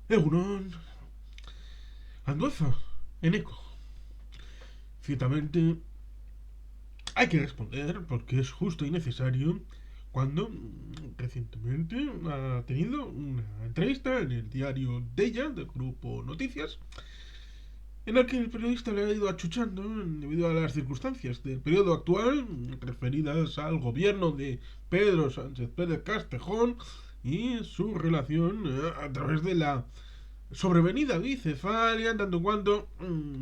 Egunon, Andueza, Eneco. Ciertamente hay que responder porque es justo y necesario cuando recientemente ha tenido una entrevista en el diario Deia del grupo Noticias en el que el periodista le ha ido achuchando debido a las circunstancias del periodo actual referidas al gobierno de Pedro Sánchez Pérez Castejón y su relación a través de la sobrevenida bicefalia, en tanto en cuanto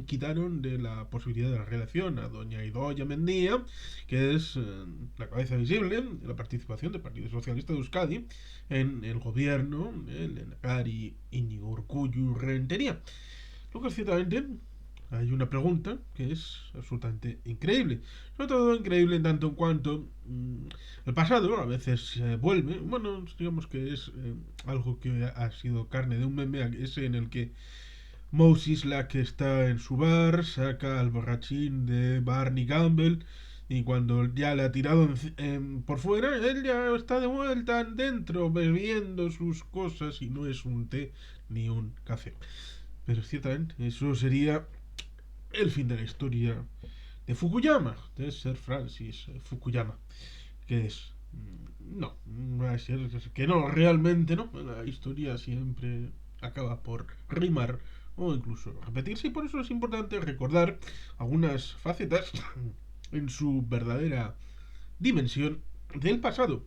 quitaron de la posibilidad de la reelección a doña Idoia Mendía, que es la cabeza visible de la participación del Partido Socialista de Euskadi en el gobierno del Lehendakari Íñigo Urkullu Rentería. Lo que ciertamente hay una pregunta que es absolutamente increíble. Sobre todo increíble en tanto en cuanto el pasado a veces vuelve. Bueno, digamos que es algo que ha sido carne de un meme, ese en el que Moses, la que está en su bar, saca al borrachín de Barney Gamble y cuando ya le ha tirado por fuera, él ya está de vuelta dentro bebiendo sus cosas y no es un té ni un café. Pero ciertamente eso sería el fin de la historia de Fukuyama, de Sir Francis Fukuyama, que es no, va a ser que no, realmente no, la historia siempre acaba por rimar o incluso repetirse y por eso es importante recordar algunas facetas en su verdadera dimensión del pasado,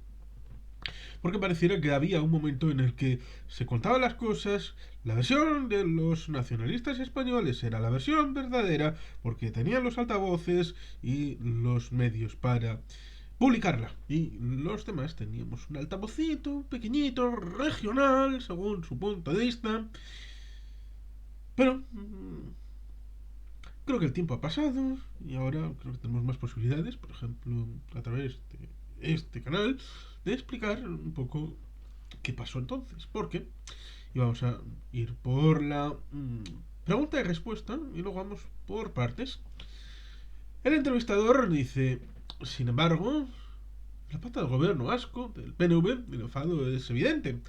porque pareciera que había un momento en el que se contaban las cosas, la versión de los nacionalistas españoles era la versión verdadera, porque tenían los altavoces y los medios para publicarla. Y los demás teníamos un altavocito pequeñito, regional, según su punto de vista. Pero creo que el tiempo ha pasado y ahora creo que tenemos más posibilidades, por ejemplo, a través de este canal, de explicar un poco qué pasó entonces. Porque y vamos a ir por la pregunta y respuesta y luego vamos por partes. El entrevistador dice, sin embargo, la pata del gobierno vasco, del PNV, el enfado es evidente.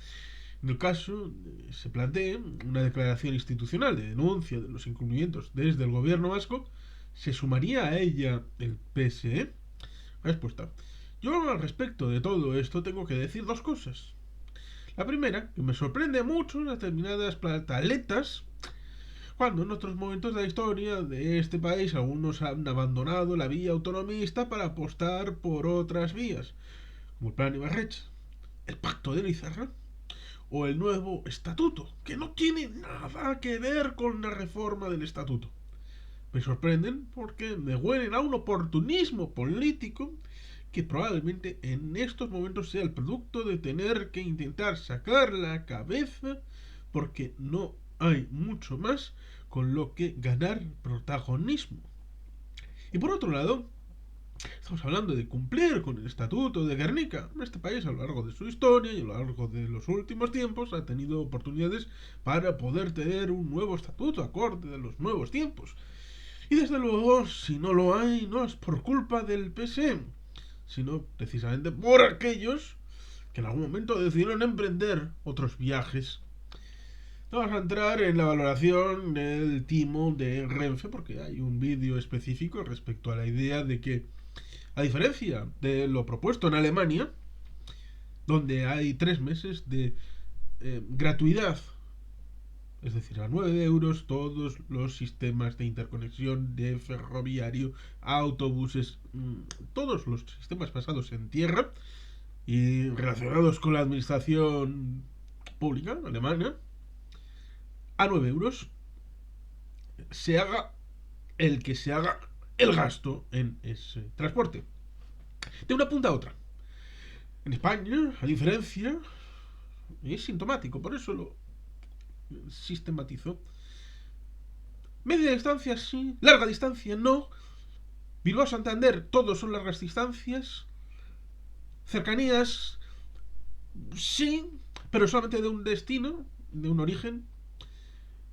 En el caso se plantea una declaración institucional de denuncia de los incumplimientos desde el gobierno vasco, ¿se sumaría a ella el PSE? Respuesta. Yo al respecto de todo esto tengo que decir dos cosas. La primera, que me sorprende mucho determinadas pataletas cuando en otros momentos de la historia de este país algunos han abandonado la vía autonomista para apostar por otras vías, como el Plan Ibarretxe, el Pacto de Lizarra o el nuevo Estatuto, que no tiene nada que ver con la reforma del Estatuto. Me sorprenden porque me huelen a un oportunismo político que probablemente en estos momentos sea el producto de tener que intentar sacar la cabeza porque no hay mucho más con lo que ganar protagonismo. Y por otro lado, estamos hablando de cumplir con el Estatuto de Guernica. Este país a lo largo de su historia y a lo largo de los últimos tiempos ha tenido oportunidades para poder tener un nuevo estatuto acorde de los nuevos tiempos. Y desde luego, si no lo hay, no es por culpa del PSE, sino precisamente por aquellos que en algún momento decidieron emprender otros viajes. No vamos a entrar en la valoración del timo de Renfe porque hay un vídeo específico respecto a la idea de que, a diferencia de lo propuesto en Alemania, donde hay 3 meses de gratuidad, es decir, a 9 euros todos los sistemas de interconexión de ferroviario, autobuses, todos los sistemas basados en tierra y relacionados con la administración pública alemana, a 9 euros se haga el que se haga el gasto en ese transporte. De una punta a otra. En España, a diferencia, es sintomático, por eso lo sistematizo. Media distancia sí, larga distancia no. Bilbao Santander, todos son largas distancias. Cercanías, sí, pero solamente de un destino, de un origen.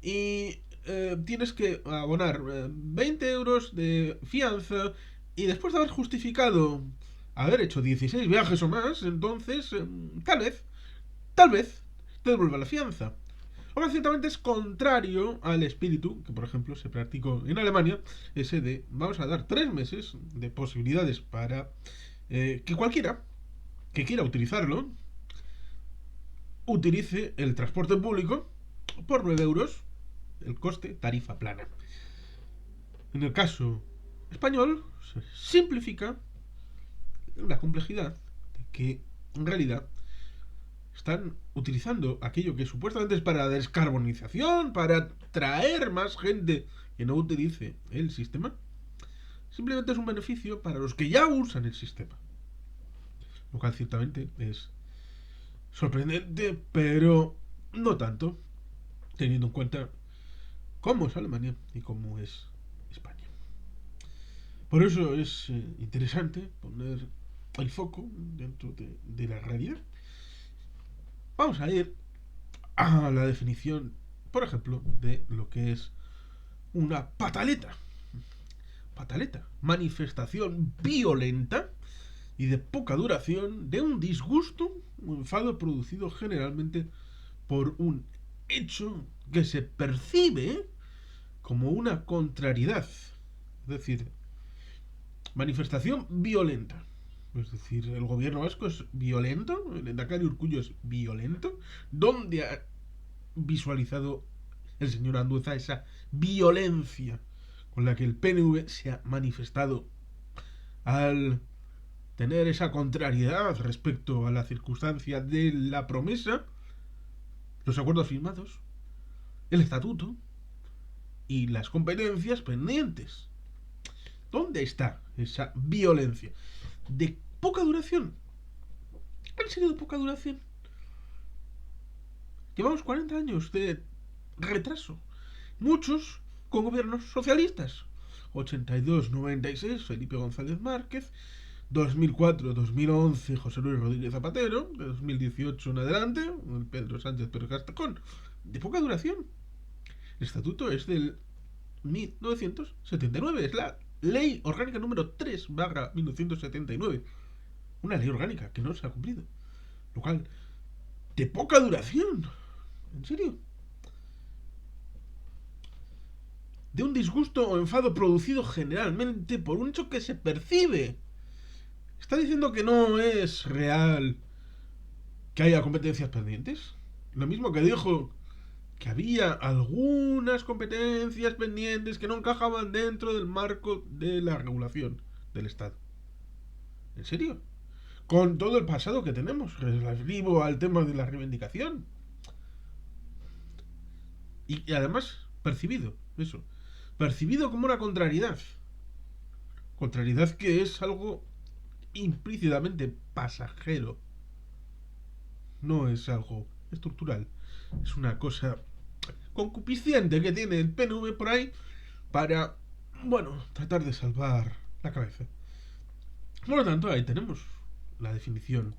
Y tienes que abonar 20 euros de fianza. Y después de haber justificado haber hecho 16 viajes o más, entonces tal vez te devuelva la fianza. Ahora ciertamente es contrario al espíritu que, por ejemplo, se practicó en Alemania, ese de vamos a dar 3 meses de posibilidades para que cualquiera que quiera utilizarlo utilice el transporte público por 9 euros, el coste tarifa plana. En el caso español se simplifica la complejidad de que en realidad están utilizando aquello que supuestamente es para descarbonización, para traer más gente que no utilice el sistema, simplemente es un beneficio para los que ya usan el sistema. Lo cual ciertamente es sorprendente, pero no tanto, teniendo en cuenta cómo es Alemania y cómo es España. Por eso es interesante poner el foco dentro de la realidad. Vamos a ir a la definición, por ejemplo, de lo que es una pataleta. Pataleta, manifestación violenta y de poca duración de un disgusto o enfado producido generalmente por un hecho que se percibe como una contrariedad. Es decir, manifestación violenta. Es decir, el gobierno vasco es violento, el Endacari Urkullu es violento. ¿Dónde ha visualizado el señor Andueza esa violencia con la que el PNV se ha manifestado al tener esa contrariedad respecto a la circunstancia de la promesa, los acuerdos firmados, el estatuto y las competencias pendientes? ¿Dónde está esa violencia? De poca duración. ¿En serio de poca duración? Llevamos 40 años de retraso. Muchos con gobiernos socialistas. 82-96, Felipe González Márquez. 2004-2011, José Luis Rodríguez Zapatero. De 2018 en adelante, Pedro Sánchez Pérez Castejón. De poca duración. El estatuto es del 1979. Es la Ley Orgánica número 3/1979. Una ley orgánica que no se ha cumplido. Lo cual, de poca duración. ¿En serio? De un disgusto o enfado producido generalmente por un hecho que se percibe. ¿Está diciendo que no es real que haya competencias pendientes? Lo mismo que dijo que había algunas competencias pendientes que no encajaban dentro del marco de la regulación del Estado. ¿En serio? Con todo el pasado que tenemos relativo al tema de la reivindicación. Y además, percibido, eso. Percibido como una contrariedad. Contrariedad que es algo implícitamente pasajero. No es algo estructural. Es una cosa concupisciente que tiene el PNV por ahí para, bueno, tratar de salvar la cabeza. Por lo tanto, ahí tenemos la definición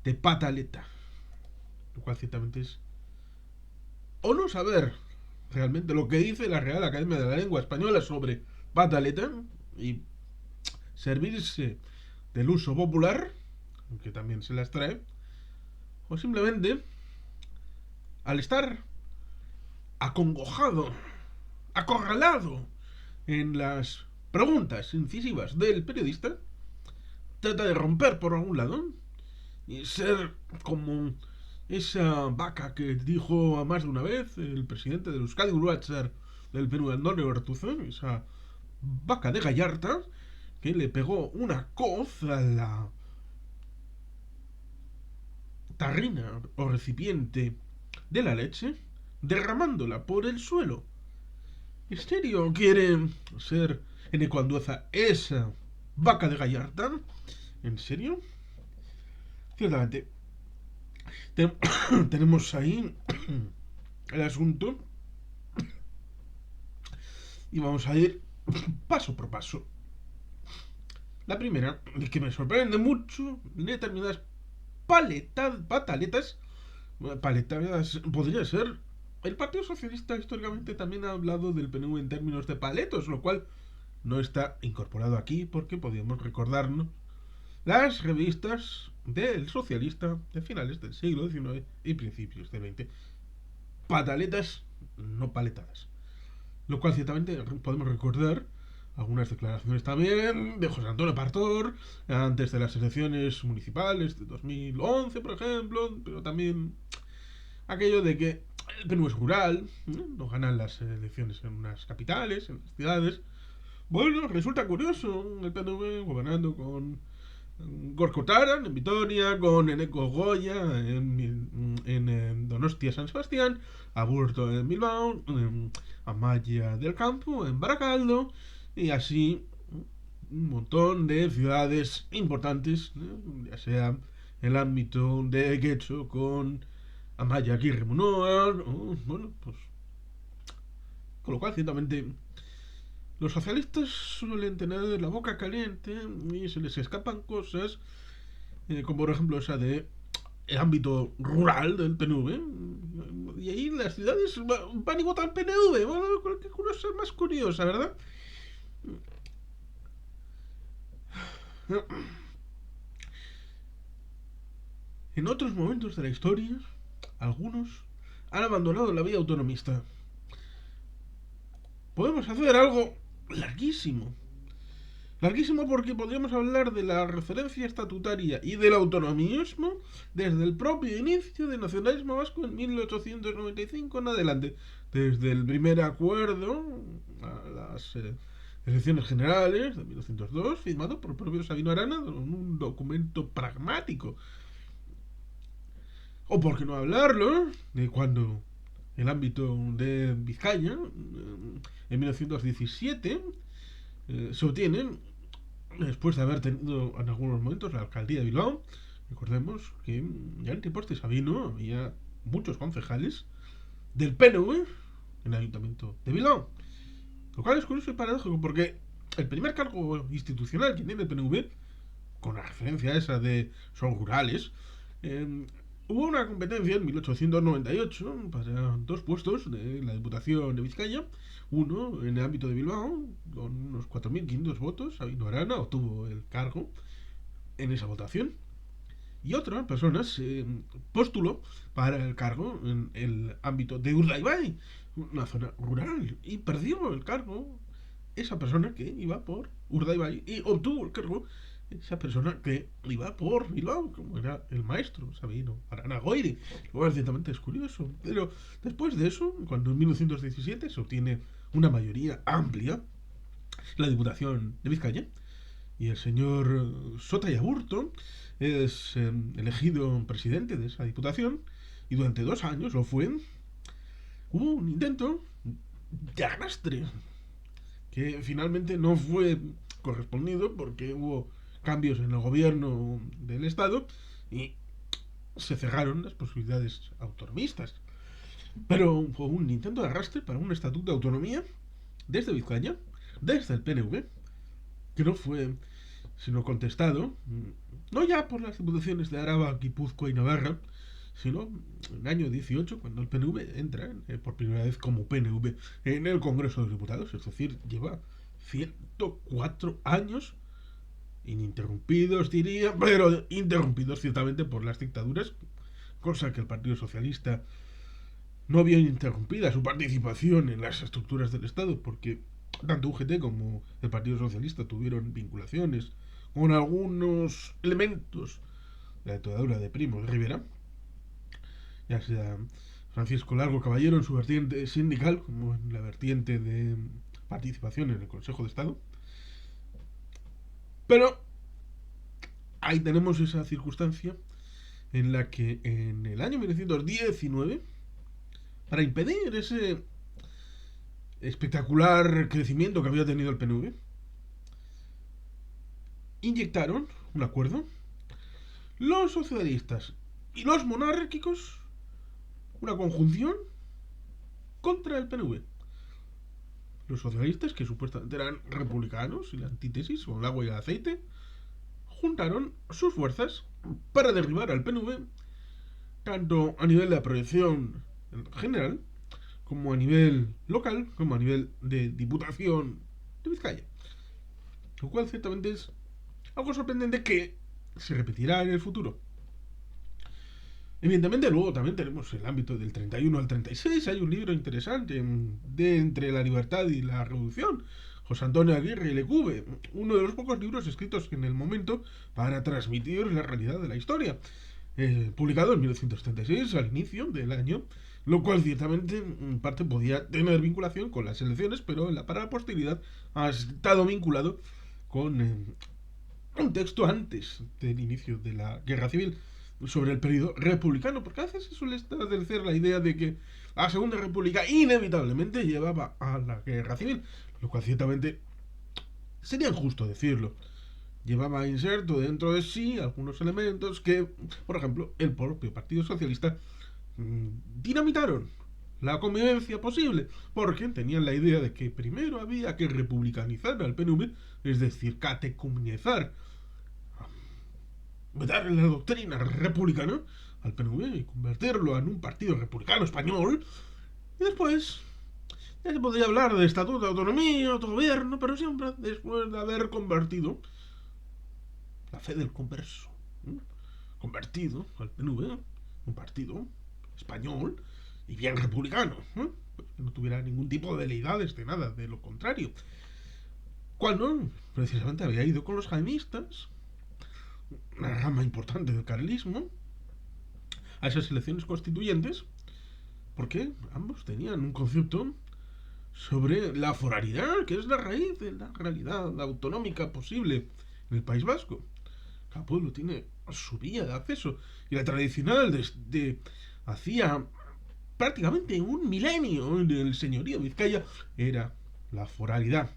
de pataleta. Lo cual ciertamente es o no saber realmente lo que dice la Real Academia de la Lengua Española sobre pataleta y servirse del uso popular, que también se las trae, o simplemente al estar acongojado, acorralado en las preguntas incisivas del periodista, trata de romper por algún lado y ser como esa vaca que dijo a más de una vez el presidente del Euskadi Uruatzar del Perú, Antonio Ortuzar, esa vaca de Gallarta que le pegó una coz a la tarrina o recipiente de la leche, derramándola por el suelo. ¿En serio quiere ser Eneco Andueza esa vaca de Gallarta? ¿En serio? Ciertamente, tenemos ahí el asunto y vamos a ir paso por paso. La primera, que me sorprende mucho, determinadas pataletas, podría ser. El Partido Socialista históricamente también ha hablado del PNV en términos de paletos, lo cual no está incorporado aquí porque podríamos recordarnos las revistas del socialista de finales del siglo XIX y principios del XX. pataletas no paletadas. Lo cual ciertamente podemos recordar algunas declaraciones también de José Antonio Pastor antes de las elecciones municipales de 2011, por ejemplo, pero también aquello de que el PNV es rural, no ganan las elecciones en unas capitales, en las ciudades. Bueno, resulta curioso el PNV gobernando con Gorka Taran en Vitoria, con Eneko Goya en Donostia San Sebastián, Aburto en Bilbao, Amaya del Campo en Baracaldo, y así un montón de ciudades importantes, ya sea en el ámbito de Getxo con Amaya Aguirre Munoa, bueno, pues con lo cual ciertamente los socialistas suelen tener la boca caliente y se les escapan cosas, como por ejemplo esa de el ámbito rural del PNV. Y ahí las ciudades van y votan PNV. Bueno, qué cosa más curiosa, ¿verdad? En otros momentos de la historia, algunos han abandonado la vía autonomista. Podemos hacer algo larguísimo. Larguísimo porque podríamos hablar de la referencia estatutaria y del autonomismo desde el propio inicio del nacionalismo vasco en 1895 en adelante. Desde el primer acuerdo a las elecciones generales de 1902, firmado por el propio Sabino Arana, un documento pragmático. O por qué no hablarlo de cuando el ámbito de Vizcaya, en 1917, se obtienen después de haber tenido en algunos momentos la alcaldía de Bilbao. Recordemos que ya en tiempos de Sabino había muchos concejales del PNV en el ayuntamiento de Bilbao, lo cual es curioso y paradójico porque el primer cargo institucional que tiene el PNV, con la referencia a esa de son rurales, hubo una competencia en 1898 para dos puestos de la Diputación de Vizcaya. Uno en el ámbito de Bilbao, con unos 4.500 votos. Sabino Arana obtuvo el cargo en esa votación. Y otra persona se postuló para el cargo en el ámbito de Urdaibai, una zona rural, y perdió el cargo esa persona que iba por Urdaibai y obtuvo el cargo esa persona que iba por Bilbao, como era el maestro Sabino Arana Goiri. Luego, ciertamente es curioso. Pero después de eso, cuando en 1917 se obtiene una mayoría amplia en la Diputación de Vizcaya, y el señor Sota y Aburto es elegido presidente de esa Diputación, y durante 2 años lo fue, hubo un intento de arrastre que finalmente no fue correspondido porque hubo cambios en el gobierno del Estado y se cerraron las posibilidades autonomistas. Pero fue un intento de arrastre para un estatuto de autonomía desde Vizcaya, desde el PNV, que no fue sino contestado, no ya por las diputaciones de Araba, Guipúzcoa y Navarra, sino en el año 18, cuando el PNV entra por primera vez como PNV en el Congreso de los Diputados, es decir, lleva 104 años ininterrumpidos, diría, pero interrumpidos ciertamente por las dictaduras, cosa que el Partido Socialista no vio interrumpida su participación en las estructuras del Estado, porque tanto UGT como el Partido Socialista tuvieron vinculaciones con algunos elementos de la dictadura de Primo de Rivera, ya sea Francisco Largo Caballero en su vertiente sindical, como en la vertiente de participación en el Consejo de Estado. Pero ahí tenemos esa circunstancia en la que en el año 1919, para impedir ese espectacular crecimiento que había tenido el PNV, inyectaron un acuerdo los socialistas y los monárquicos, una conjunción contra el PNV. Los socialistas, que supuestamente eran republicanos y la antítesis, con el agua y el aceite, juntaron sus fuerzas para derribar al PNV, tanto a nivel de la proyección general, como a nivel local, como a nivel de Diputación de Vizcaya. Lo cual ciertamente es algo sorprendente que se repetirá en el futuro. Evidentemente, luego también tenemos el ámbito del 31 al 36. Hay un libro interesante de Entre la libertad y la revolución. José Antonio Aguirre Lecube, uno de los pocos libros escritos en el momento para transmitir la realidad de la historia. Publicado en 1936, al inicio del año, lo cual ciertamente en parte podía tener vinculación con las elecciones, pero para la posteridad ha estado vinculado con un texto antes del inicio de la Guerra Civil sobre el periodo republicano, porque a veces se suele establecer la idea de que la Segunda República inevitablemente llevaba a la Guerra Civil, lo cual ciertamente sería injusto decirlo. Llevaba inserto dentro de sí algunos elementos que, por ejemplo, el propio Partido Socialista dinamitaron la convivencia posible, porque tenían la idea de que primero había que republicanizar al PNV, es decir, catecumenizar, darle la doctrina republicana al PNV y convertirlo en un partido republicano español, y después ya se podría hablar de estatuto de autonomía, autogobierno, pero siempre después de haber convertido la fe del converso, convertido al PNV, un partido español y bien republicano, pues que no tuviera ningún tipo de veleidades de nada, de lo contrario. Cuando precisamente había ido con los jaimistas, una rama importante del carlismo, a esas elecciones constituyentes, porque ambos tenían un concepto sobre la foralidad, que es la raíz de la realidad autonómica posible en el País Vasco. Cada pueblo tiene su vía de acceso, y la tradicional desde hacía prácticamente un milenio del señorío de Vizcaya era la foralidad,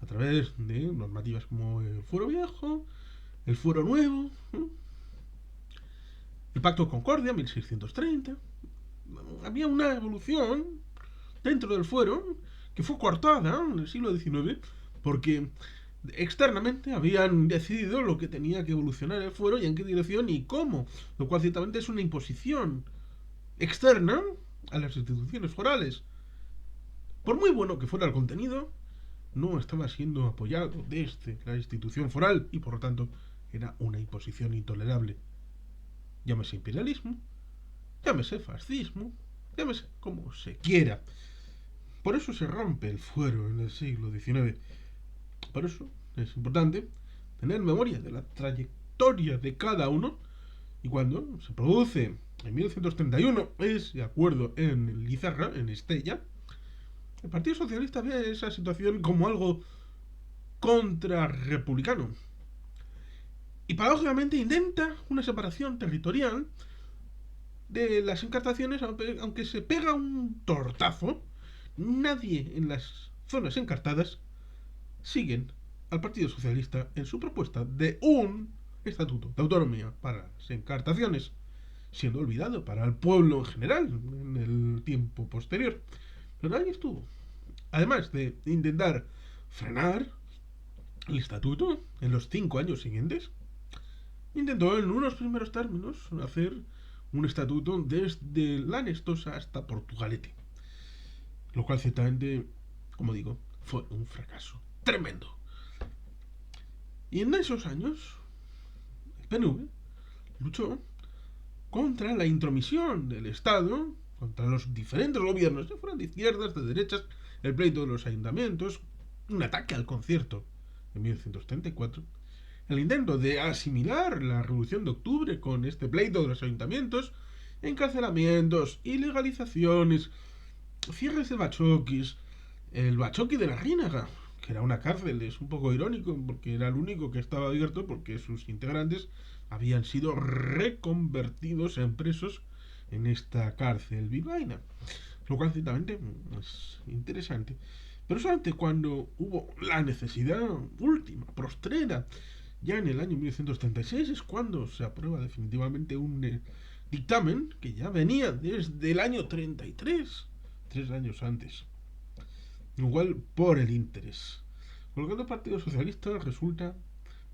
a través de normativas como el fuero viejo, el fuero nuevo, el Pacto de Concordia, 1630. Había una evolución dentro del fuero que fue cortada en el siglo XIX porque externamente habían decidido lo que tenía que evolucionar el fuero y en qué dirección y cómo, lo cual ciertamente es una imposición externa a las instituciones forales. Por muy bueno que fuera el contenido, no estaba siendo apoyado desde la institución foral y por lo tanto era una imposición intolerable. Llámese imperialismo, llámese fascismo, llámese como se quiera. Por eso se rompe el fuero en el siglo XIX. Por eso es importante tener memoria de la trayectoria de cada uno, y cuando se produce en 1931 ese acuerdo en Lizarra, en Estella, el Partido Socialista ve esa situación como algo contrarrepublicano. Y paradójicamente intenta una separación territorial de las encartaciones, aunque se pega un tortazo. Nadie en las zonas encartadas siguen al Partido Socialista en su propuesta de un estatuto de autonomía para las encartaciones, siendo olvidado para el pueblo en general en el tiempo posterior. Pero ahí estuvo. Además de intentar frenar el estatuto en los 5 años siguientes, intentó en unos primeros términos hacer un estatuto desde la Nestosa hasta Portugalete, lo cual ciertamente, como digo, fue un fracaso tremendo. Y en esos años el PNV luchó contra la intromisión del Estado, contra los diferentes gobiernos, ya fueran de izquierdas, de derechas, el pleito de los ayuntamientos, un ataque al concierto en 1934, el intento de asimilar la Revolución de Octubre con este pleito de los ayuntamientos, encarcelamientos, ilegalizaciones, cierres de bachoquis, el bachoqui de la Rínaga, que era una cárcel, es un poco irónico porque era el único que estaba abierto porque sus integrantes habían sido reconvertidos en presos en esta cárcel bilbaína, lo cual ciertamente es interesante. Pero solamente cuando hubo la necesidad última, postrera, ya en el año 1936, es cuando se aprueba definitivamente un dictamen que ya venía desde el año 33, 3 años antes. Igual por el interés. Por lo que el Partido Socialista resulta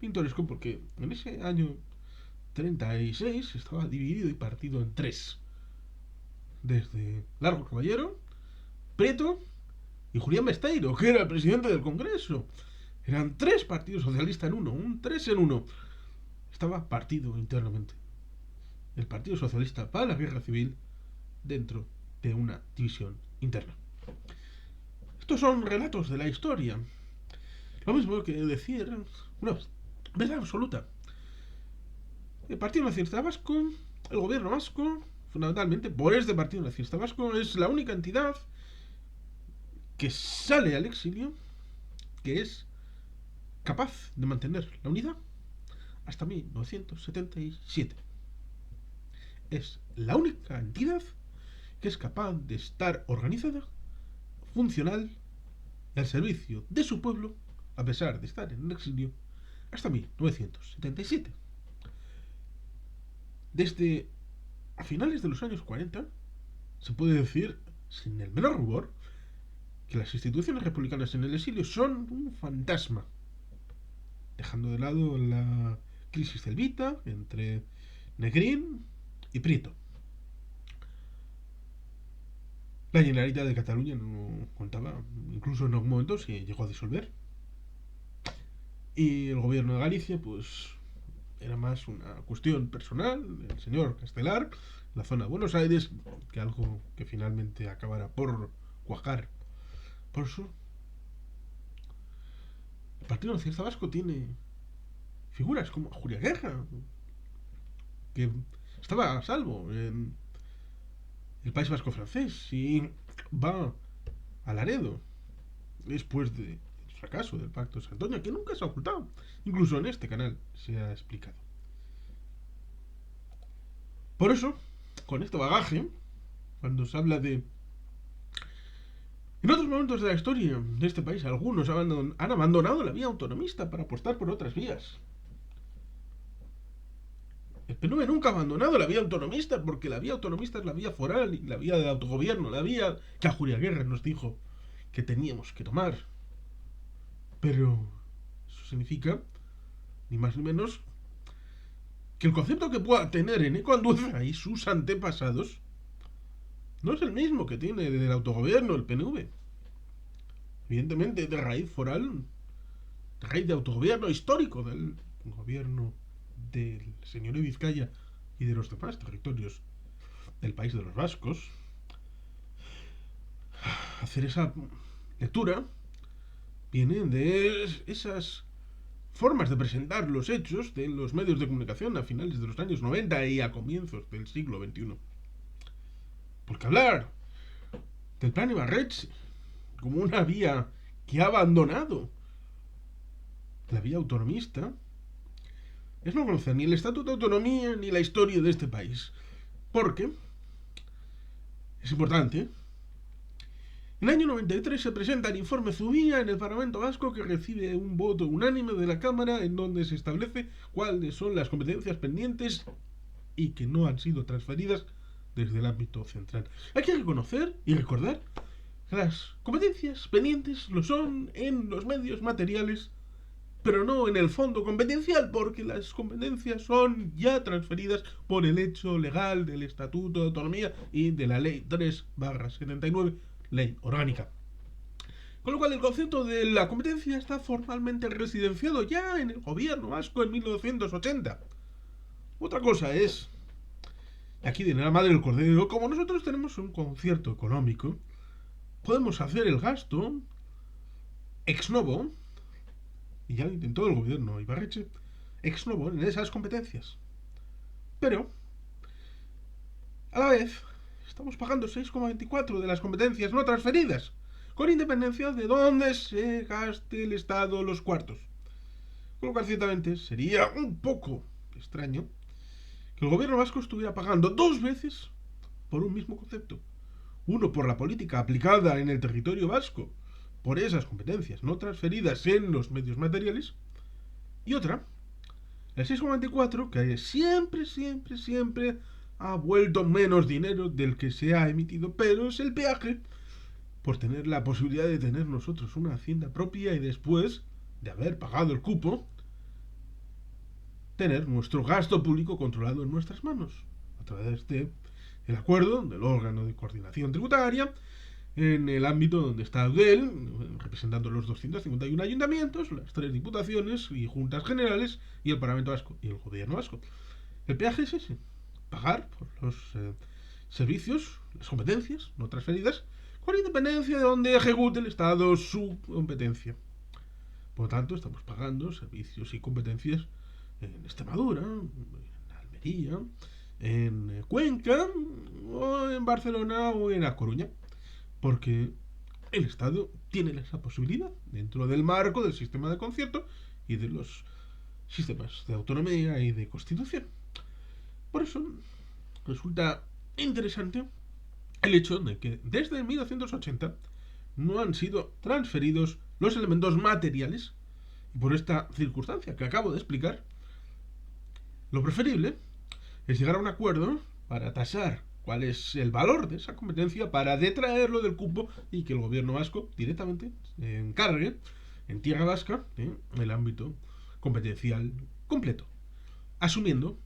pintoresco porque en ese año 36 estaba dividido y partido en 3. Desde Largo Caballero, Prieto y Julián Besteiro, que era el presidente del Congreso. Eran 3 partidos socialistas en uno, un 3 en 1. Estaba partido internamente. el Partido Socialista para la Guerra Civil dentro de una división interna. Estos son relatos de la historia. Lo mismo que decir una verdad absoluta. El Partido Nacionalista Vasco, el gobierno vasco, fundamentalmente por este Partido Nacionalista Vasco, es la única entidad que sale al exilio que es capaz de mantener la unidad hasta 1977. Es la única entidad que es capaz de estar organizada, funcional y al servicio de su pueblo, a pesar de estar en el exilio, hasta 1977. Desde a finales de los años 40, se puede decir, sin el menor rubor, que las instituciones republicanas en el exilio son un fantasma, dejando de lado la crisis celbita entre Negrín y Prieto. La Generalitat de Cataluña no contaba, incluso en algún momento se llegó a disolver. Y el gobierno de Galicia, pues, era más una cuestión personal del señor Castelar, la zona de Buenos Aires, que algo que finalmente acabara por cuajar. Por eso, el Partido Nacionalista Vasco tiene figuras como Julia Guerra, que estaba a salvo en el País Vasco francés y va a Laredo después del fracaso del Pacto de Santoña, que nunca se ha ocultado. Incluso en este canal se ha explicado. Por eso, con este bagaje, cuando se habla de... En otros momentos de la historia de este país, algunos han abandonado la vía autonomista para apostar por otras vías. El PNV nunca ha abandonado la vía autonomista, porque la vía autonomista es la vía foral y la vía del autogobierno, la vía que a Julia Guerra nos dijo que teníamos que tomar. Pero eso significa, ni más ni menos, que el concepto que pueda tener Eneko Andueza y sus antepasados no es el mismo que tiene del autogobierno el PNV. Evidentemente, de raíz foral, de raíz de autogobierno histórico del gobierno del señor de Vizcaya y de los demás territorios del país de los vascos. Hacer esa lectura viene de esas formas de presentar los hechos de los medios de comunicación a finales de los años 90 y a comienzos del siglo XXI. Porque hablar del plan Ibarretxe como una vía que ha abandonado la vía autonomista es no conocer ni el Estatuto de Autonomía ni la historia de este país. Porque es importante. En el año 93 se presenta el informe Zubia en el Parlamento Vasco, que recibe un voto unánime de la Cámara, en donde se establece cuáles son las competencias pendientes y que no han sido transferidas desde el ámbito central. Hay que reconocer y recordar que las competencias pendientes lo son en los medios materiales, pero no en el fondo competencial, porque las competencias son ya transferidas por el hecho legal del Estatuto de Autonomía y de la Ley 3/79, Ley Orgánica. Con lo cual el concepto de la competencia está formalmente residenciado ya en el gobierno vasco en 1980. Otra cosa es, aquí viene la madre del cordero, como nosotros tenemos un concierto económico, podemos hacer el gasto ex novo, y ya lo intentó el gobierno Ibarretxe, ex novo en esas competencias. Pero, a la vez, estamos pagando 6,24 de las competencias no transferidas, con independencia de dónde se gaste el Estado los cuartos. Con lo cual, ciertamente, sería un poco extraño que el gobierno vasco estuviera pagando dos veces por un mismo concepto. Uno por la política aplicada en el territorio vasco, por esas competencias no transferidas en los medios materiales, y otra, el 6,24, que siempre ha vuelto menos dinero del que se ha emitido, pero es el peaje por tener la posibilidad de tener nosotros una hacienda propia y después de haber pagado el cupo, tener nuestro gasto público controlado en nuestras manos, a través de el acuerdo del órgano de coordinación tributaria, en el ámbito donde está Eudel, representando los 251 ayuntamientos, las 3 diputaciones y juntas generales, y el Parlamento Vasco y el gobierno vasco. El peaje es ese. pagar por los servicios, las competencias no transferidas, con independencia de donde ejecute el Estado su competencia. Por lo tanto, estamos pagando servicios y competencias en Extremadura, en Almería, en Cuenca, o en Barcelona o en A Coruña, porque el Estado tiene esa posibilidad dentro del marco del sistema de concierto y de los sistemas de autonomía y de constitución. Por eso resulta interesante el hecho de que desde 1980 no han sido transferidos los elementos materiales, y por esta circunstancia que acabo de explicar, lo preferible es llegar a un acuerdo para tasar cuál es el valor de esa competencia, para detraerlo del cupo y que el gobierno vasco directamente se encargue en tierra vasca el ámbito competencial completo, asumiendo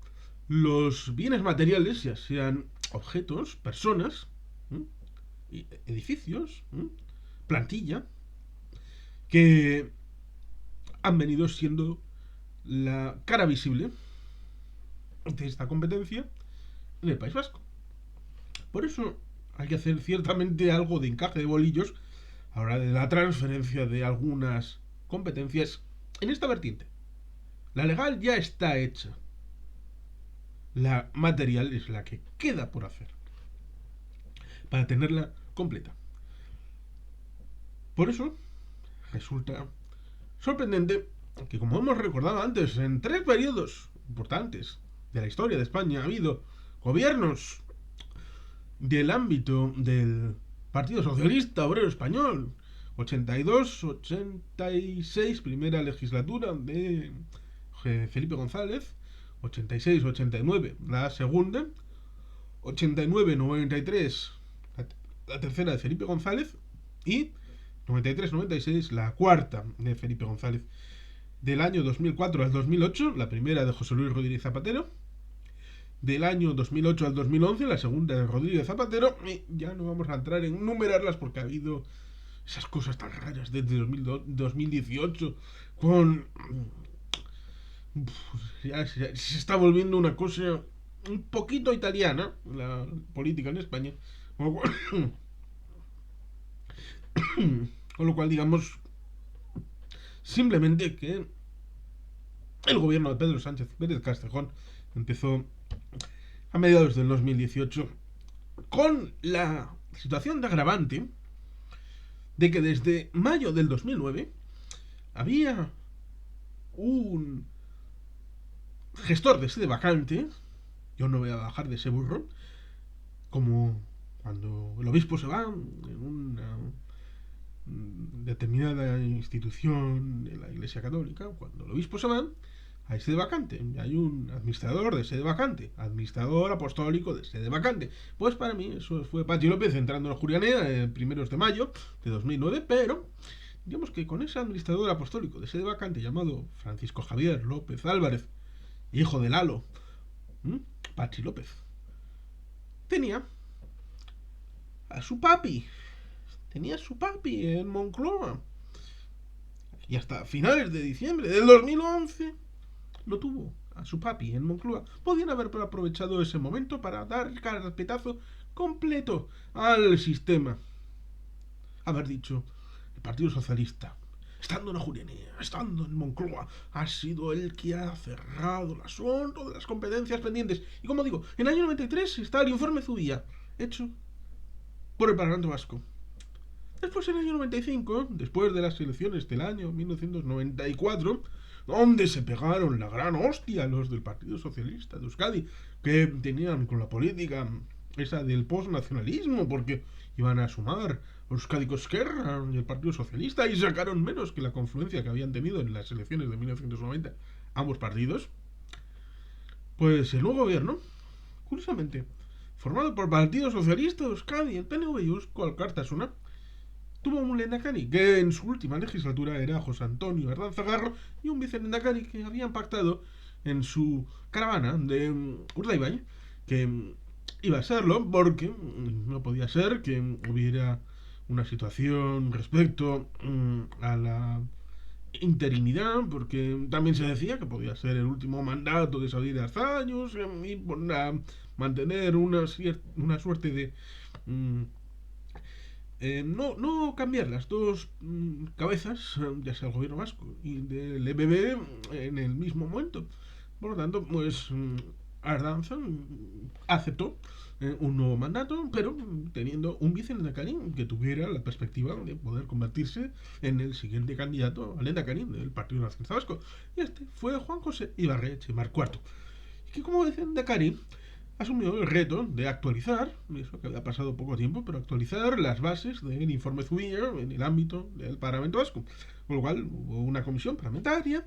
los bienes materiales, ya sean objetos, personas, edificios, plantilla, que han venido siendo la cara visible de esta competencia en el País Vasco. Por eso hay que hacer ciertamente algo de encaje de bolillos a la hora de la transferencia de algunas competencias en esta vertiente. La legal ya está hecha. La material es la que queda por hacer para tenerla completa. Por eso resulta sorprendente que, como hemos recordado antes, en 3 periodos importantes de la historia de España ha habido gobiernos del ámbito del Partido Socialista Obrero Español, 82-86, primera legislatura de Felipe González, 86-89, la segunda, 89-93, la tercera de Felipe González, y 93-96, la cuarta de Felipe González. Del año 2004 al 2008, la primera de José Luis Rodríguez Zapatero. Del año 2008 al 2011, la segunda de Rodríguez Zapatero. Y ya no vamos a entrar en numerarlas porque ha habido esas cosas tan raras desde 2018 con... Ya se está volviendo una cosa un poquito italiana, la política en España. Con lo cual, digamos, simplemente que el gobierno de Pedro Sánchez Pérez Castejón empezó a mediados del 2018 con la situación de agravante de que desde mayo del 2009 había un gestor de sede vacante. Yo no voy a bajar de ese burro, como cuando el obispo se va en una determinada institución de la Iglesia Católica. Cuando el obispo se va, hay sede vacante, hay un administrador de sede vacante, administrador apostólico de sede vacante. Pues para mí eso fue Patxi López entrando en Julianea en primeros de mayo de 2009, pero digamos que con ese administrador apostólico de sede vacante llamado Francisco Javier López Álvarez, hijo de Lalo, Patxi López, tenía a su papi en Moncloa, y hasta finales de diciembre del 2011 lo tuvo a su papi en Moncloa. Podían haber aprovechado ese momento para dar el carpetazo completo al sistema. Haber dicho, el Partido Socialista, estando en Ajuria, estando en Moncloa, ha sido el que ha cerrado el asunto de las competencias pendientes. Y como digo, en el año 93 está el informe Zubia, hecho por el Parlamento Vasco. Después, en el año 95, después de las elecciones del año 1994, donde se pegaron la gran hostia los del Partido Socialista de Euskadi, que tenían con la política esa del postnacionalismo, porque iban a sumar Euskadi Esquerra y el Partido Socialista, y sacaron menos que la confluencia que habían tenido en las elecciones de 1990 ambos partidos. Pues el nuevo gobierno, curiosamente, formado por el Partido Socialista de Euskadi, el PNV y Eusko Alkartasuna, tuvo un lehendakari que en su última legislatura era José Antonio Herranz Zagarro, y un vicelehendakari que habían pactado en su caravana de Urdaibai, que iba a serlo porque no podía ser que hubiera una situación respecto a la interinidad, porque también se decía que podía ser el último mandato de Saúl de Arzayus, y por una mantener una suerte de... no cambiar las dos cabezas, ya sea el gobierno vasco y del EBB, en el mismo momento. Por lo tanto, pues Ardanza aceptó un nuevo mandato, pero teniendo un vicelehendakari que tuviera la perspectiva de poder convertirse en el siguiente candidato al lehendakari del Partido Nacionalista Vasco. Y este fue Juan José Ibarretxe Marcuarto, que como vicelehendakari asumió el reto de actualizar, eso que había pasado poco tiempo, pero actualizar las bases del informe Zubia en el ámbito del Parlamento Vasco. Con lo cual hubo una comisión parlamentaria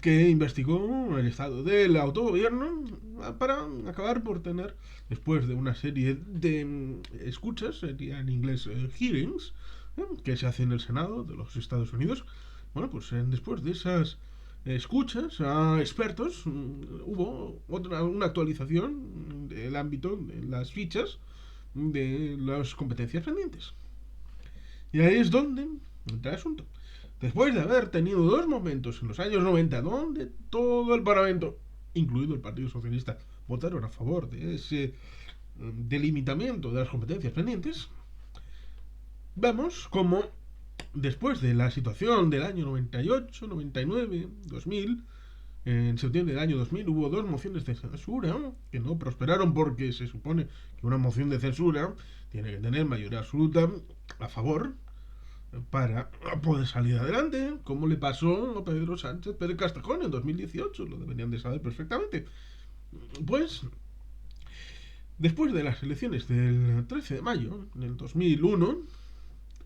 que investigó el estado del autogobierno para acabar por tener, después de una serie de escuchas, sería en inglés hearings, que se hace en el Senado de los Estados Unidos. Bueno, pues después de esas escuchas a expertos, hubo una actualización del ámbito de las fichas de las competencias pendientes. Y ahí es donde entra el asunto. Después de haber tenido dos momentos en los años 90 donde todo el Parlamento, incluido el Partido Socialista, votaron a favor de ese delimitamiento de las competencias pendientes, vemos como después de la situación del año 98, 99, 2000, en septiembre del año 2000 hubo dos mociones de censura que no prosperaron porque se supone que una moción de censura tiene que tener mayoría absoluta a favor para poder salir adelante, como le pasó a Pedro Sánchez Pérez Castejón en 2018, lo deberían de saber perfectamente. Pues, después de las elecciones del 13 de mayo del 2001,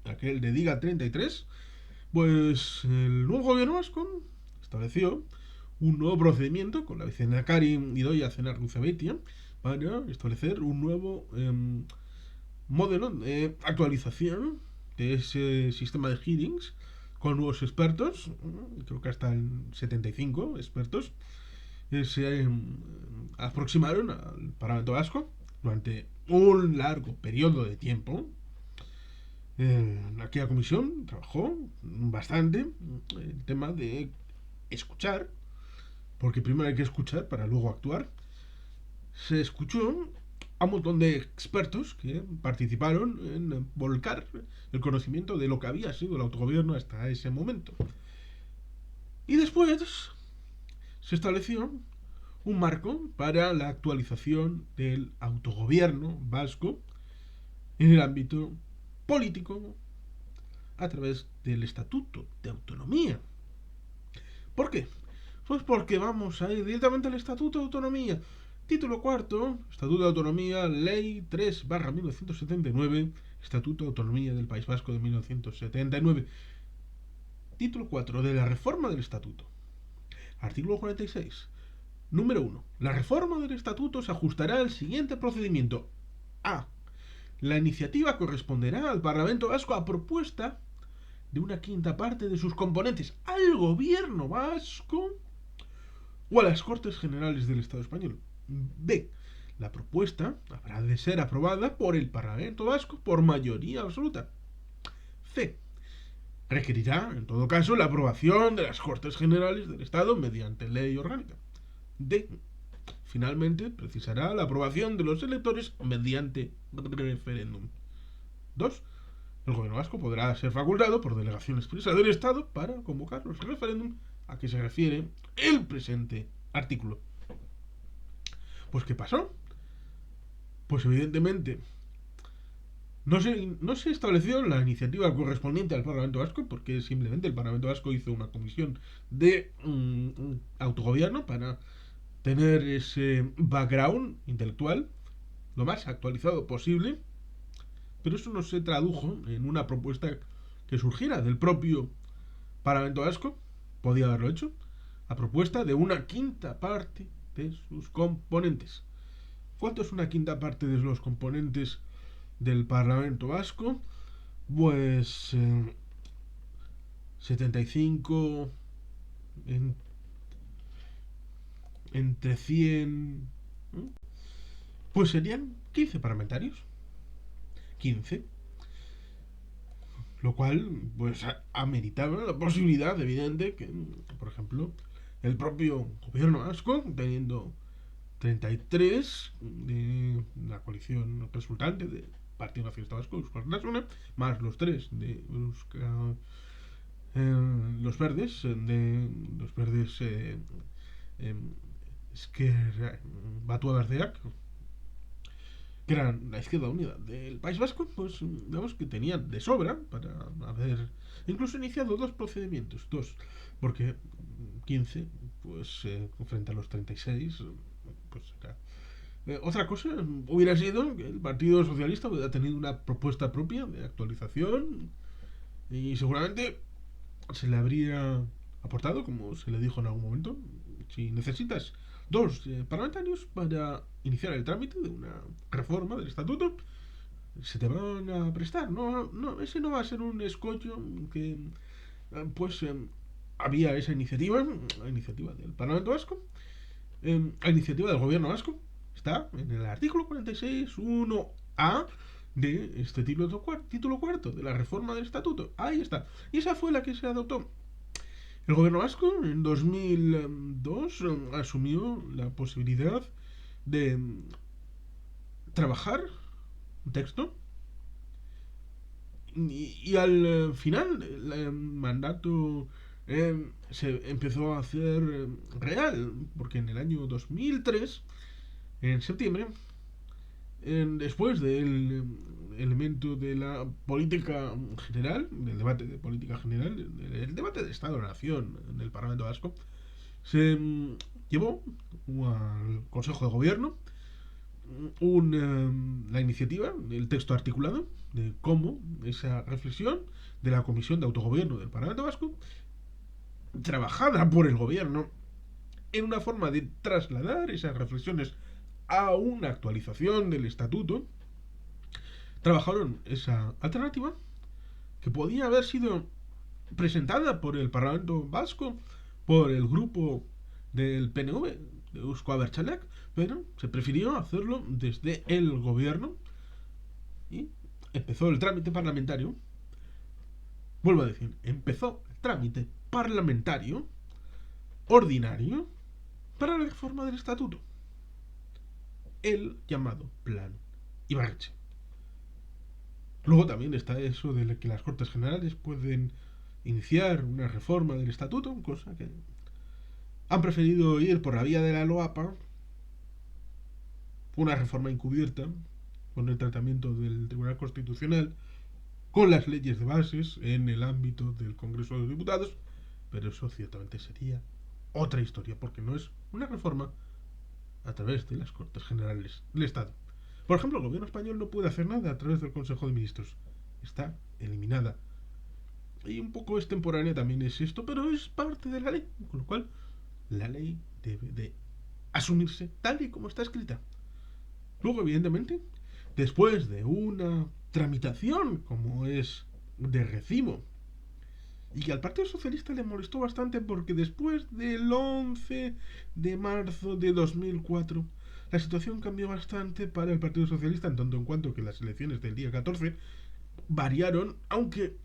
aquel de Diga 33, pues el nuevo gobierno vasco estableció un nuevo procedimiento con la vicelehendakari Idoia Zenarruzabeitia para establecer un nuevo modelo de actualización de ese sistema de hearings con nuevos expertos, creo que hasta 75 expertos, se aproximaron al Parlamento Vasco durante un largo periodo de tiempo. Aquella comisión trabajó bastante el tema de escuchar, porque primero hay que escuchar para luego actuar. Se escuchó a un montón de expertos que participaron en volcar el conocimiento de lo que había sido el autogobierno hasta ese momento. Y después se estableció un marco para la actualización del autogobierno vasco en el ámbito político a través del Estatuto de Autonomía. ¿Por qué? Pues porque vamos a ir directamente al Estatuto de Autonomía. Título cuarto, Estatuto de Autonomía, Ley 3/1979, Estatuto de Autonomía del País Vasco de 1979. Título 4 de la reforma del Estatuto. Artículo 46. Número 1. La reforma del Estatuto se ajustará al siguiente procedimiento. A. La iniciativa corresponderá al Parlamento Vasco a propuesta de una quinta parte de sus componentes al Gobierno Vasco o a las Cortes Generales del Estado Español. B. La propuesta habrá de ser aprobada por el Parlamento Vasco por mayoría absoluta. C. Requerirá, en todo caso, la aprobación de las Cortes Generales del Estado mediante ley orgánica. D. Finalmente, precisará la aprobación de los electores mediante referéndum. 2. El Gobierno Vasco podrá ser facultado por delegación expresa del Estado para convocar los referéndum a que se refiere el presente artículo. Pues, ¿qué pasó? Pues evidentemente no se estableció la iniciativa correspondiente al Parlamento Vasco, porque simplemente el Parlamento Vasco hizo una comisión de autogobierno para tener ese background intelectual lo más actualizado posible, pero eso no se tradujo en una propuesta que surgiera del propio Parlamento Vasco, podía haberlo hecho, a propuesta de una quinta parte de sus componentes. ¿Cuánto es una quinta parte de los componentes del Parlamento Vasco? Pues 75 entre 100, pues serían 15 parlamentarios. 15. Lo cual pues ameritaba la posibilidad evidente que, por ejemplo, el propio gobierno vasco, teniendo 33 de la coalición resultante de Partido Nacionalista Vasco, Euskal Alkartasuna, más los 3 de los verdes Ezker Batua Berdeak, que eran la izquierda unida del País Vasco, pues digamos que tenían de sobra para haber incluso iniciado dos procedimientos, porque 15, pues frente a los 36, pues era. Otra cosa hubiera sido que el Partido Socialista hubiera tenido una propuesta propia de actualización y seguramente se le habría aportado, como se le dijo en algún momento, si necesitas dos parlamentarios para iniciar el trámite de una reforma del estatuto, se te van a prestar. No, ese no va a ser un escollo que, pues, había esa iniciativa, la iniciativa del Parlamento Vasco, la iniciativa del Gobierno Vasco, está en el artículo 46.1a de este título cuarto de la reforma del estatuto. Ahí está. Y esa fue la que se adoptó. El gobierno vasco en 2002 asumió la posibilidad de trabajar un texto y al final el mandato se empezó a hacer real, porque en el año 2003, en septiembre, después del elemento de la política general, del debate de política general, el debate de Estado-Nación en el Parlamento Vasco, se llevó al Consejo de Gobierno la iniciativa, el texto articulado de cómo esa reflexión de la Comisión de Autogobierno del Parlamento Vasco, trabajada por el Gobierno, en una forma de trasladar esas reflexiones a una actualización del estatuto, trabajaron esa alternativa que podía haber sido presentada por el Parlamento Vasco, por el grupo del PNV, de Euzko Abertzaleak, pero se prefirió hacerlo desde el gobierno y empezó el trámite parlamentario. Vuelvo a decir, empezó el trámite parlamentario ordinario para la reforma del estatuto, el llamado Plan Ibarretxe. Luego también está eso de que las Cortes Generales pueden iniciar una reforma del estatuto, cosa que han preferido ir por la vía de la LOAPA, una reforma encubierta con el tratamiento del Tribunal Constitucional, con las leyes de bases en el ámbito del Congreso de los Diputados, pero eso ciertamente sería otra historia, porque no es una reforma a través de las Cortes Generales del Estado. Por ejemplo, el gobierno español no puede hacer nada a través del Consejo de Ministros. Está eliminada. Y un poco extemporánea también es esto, pero es parte de la ley. Con lo cual, la ley debe de asumirse tal y como está escrita. Luego, evidentemente, después de una tramitación como es de recibo, y que al Partido Socialista le molestó bastante porque después del 11 de marzo de 2004 la situación cambió bastante para el Partido Socialista, en tanto en cuanto que las elecciones del día 14 variaron, aunque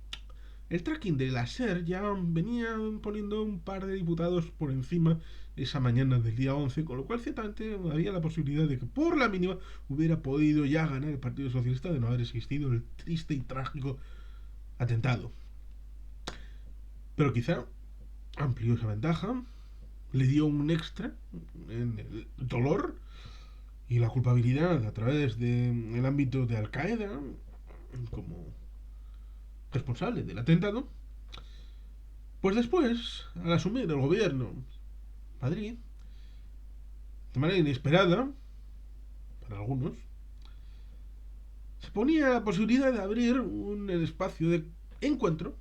el tracking de la SER ya venía poniendo un par de diputados por encima esa mañana del día 11, con lo cual ciertamente había la posibilidad de que por la mínima hubiera podido ya ganar el Partido Socialista de no haber existido el triste y trágico atentado. Pero quizá amplió esa ventaja, le dio un extra en el dolor y la culpabilidad a través del ámbito de Al Qaeda como responsable del atentado. Pues después, al asumir el gobierno Madrid, de manera inesperada para algunos, se ponía la posibilidad de abrir un espacio de encuentro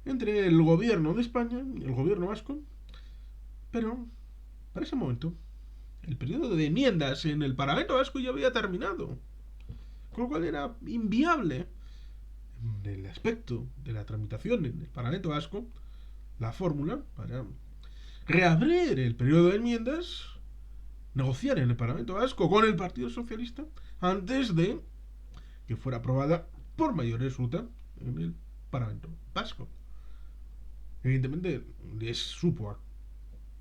entre el gobierno de España y el gobierno vasco, pero para ese momento el periodo de enmiendas en el Parlamento Vasco ya había terminado, con lo cual era inviable en el aspecto de la tramitación en el Parlamento Vasco la fórmula para reabrir el periodo de enmiendas, negociar en el Parlamento Vasco con el Partido Socialista antes de que fuera aprobada por mayoría absoluta en el Parlamento Vasco. Evidentemente les supo a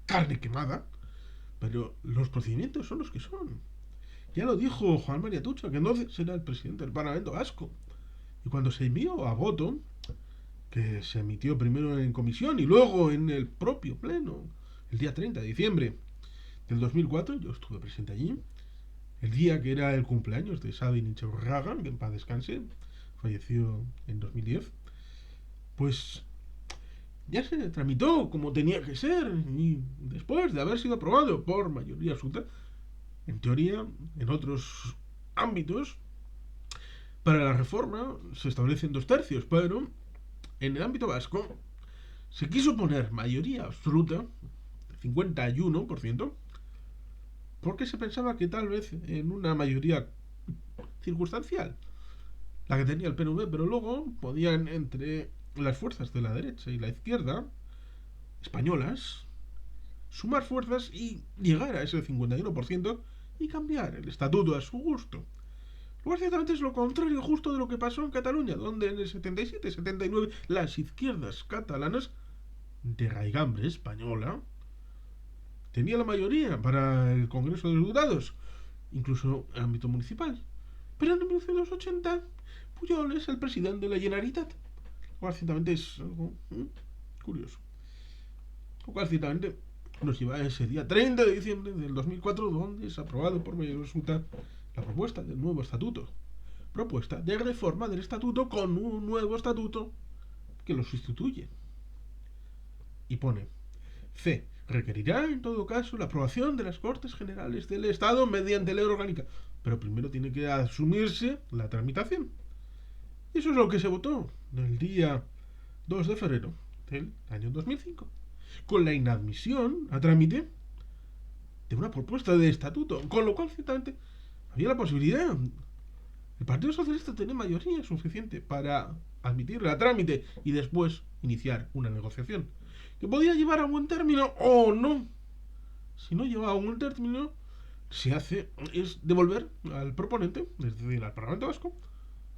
carne quemada, pero los procedimientos son los que son. Ya lo dijo Juan María Tucha, que entonces era el presidente del Parlamento Vasco. Y cuando se envió a voto, que se emitió primero en comisión y luego en el propio pleno, el día 30 de diciembre del 2004, yo estuve presente allí, el día que era el cumpleaños de Sabin Inchaustiaga, que en paz descanse, falleció en 2010, pues ya se tramitó como tenía que ser y después de haber sido aprobado por mayoría absoluta, en teoría, en otros ámbitos, para la reforma se establecen 2/3, pero en el ámbito vasco se quiso poner mayoría absoluta, 51%, porque se pensaba que tal vez en una mayoría circunstancial, la que tenía el PNV, pero luego podían entre las fuerzas de la derecha y la izquierda españolas sumar fuerzas y llegar a ese 51% y cambiar el estatuto a su gusto. Luego ciertamente es lo contrario justo de lo que pasó en Cataluña, donde en el 77-79 las izquierdas catalanas de raigambre española tenía la mayoría para el Congreso de los Diputados, incluso en el ámbito municipal. Pero en 1980 Pujol es el presidente de la Generalitat, lo cual ciertamente es algo curioso. Lo cual ciertamente nos lleva a ese día 30 de diciembre del 2004, donde es aprobado por mayoría absoluta la propuesta del nuevo estatuto. Propuesta de reforma del estatuto con un nuevo estatuto que lo sustituye. Y pone: C. Requerirá en todo caso la aprobación de las Cortes Generales del Estado mediante ley orgánica. Pero primero tiene que asumirse la tramitación. Y eso es lo que se votó el día 2 de febrero del año 2005. Con la inadmisión a trámite de una propuesta de estatuto. Con lo cual, ciertamente, había la posibilidad. El Partido Socialista tenía mayoría suficiente para admitirla a trámite y después iniciar una negociación que podía llevar a buen término o no. Si no llevaba a buen término, se hace es devolver al proponente, es decir, al Parlamento Vasco,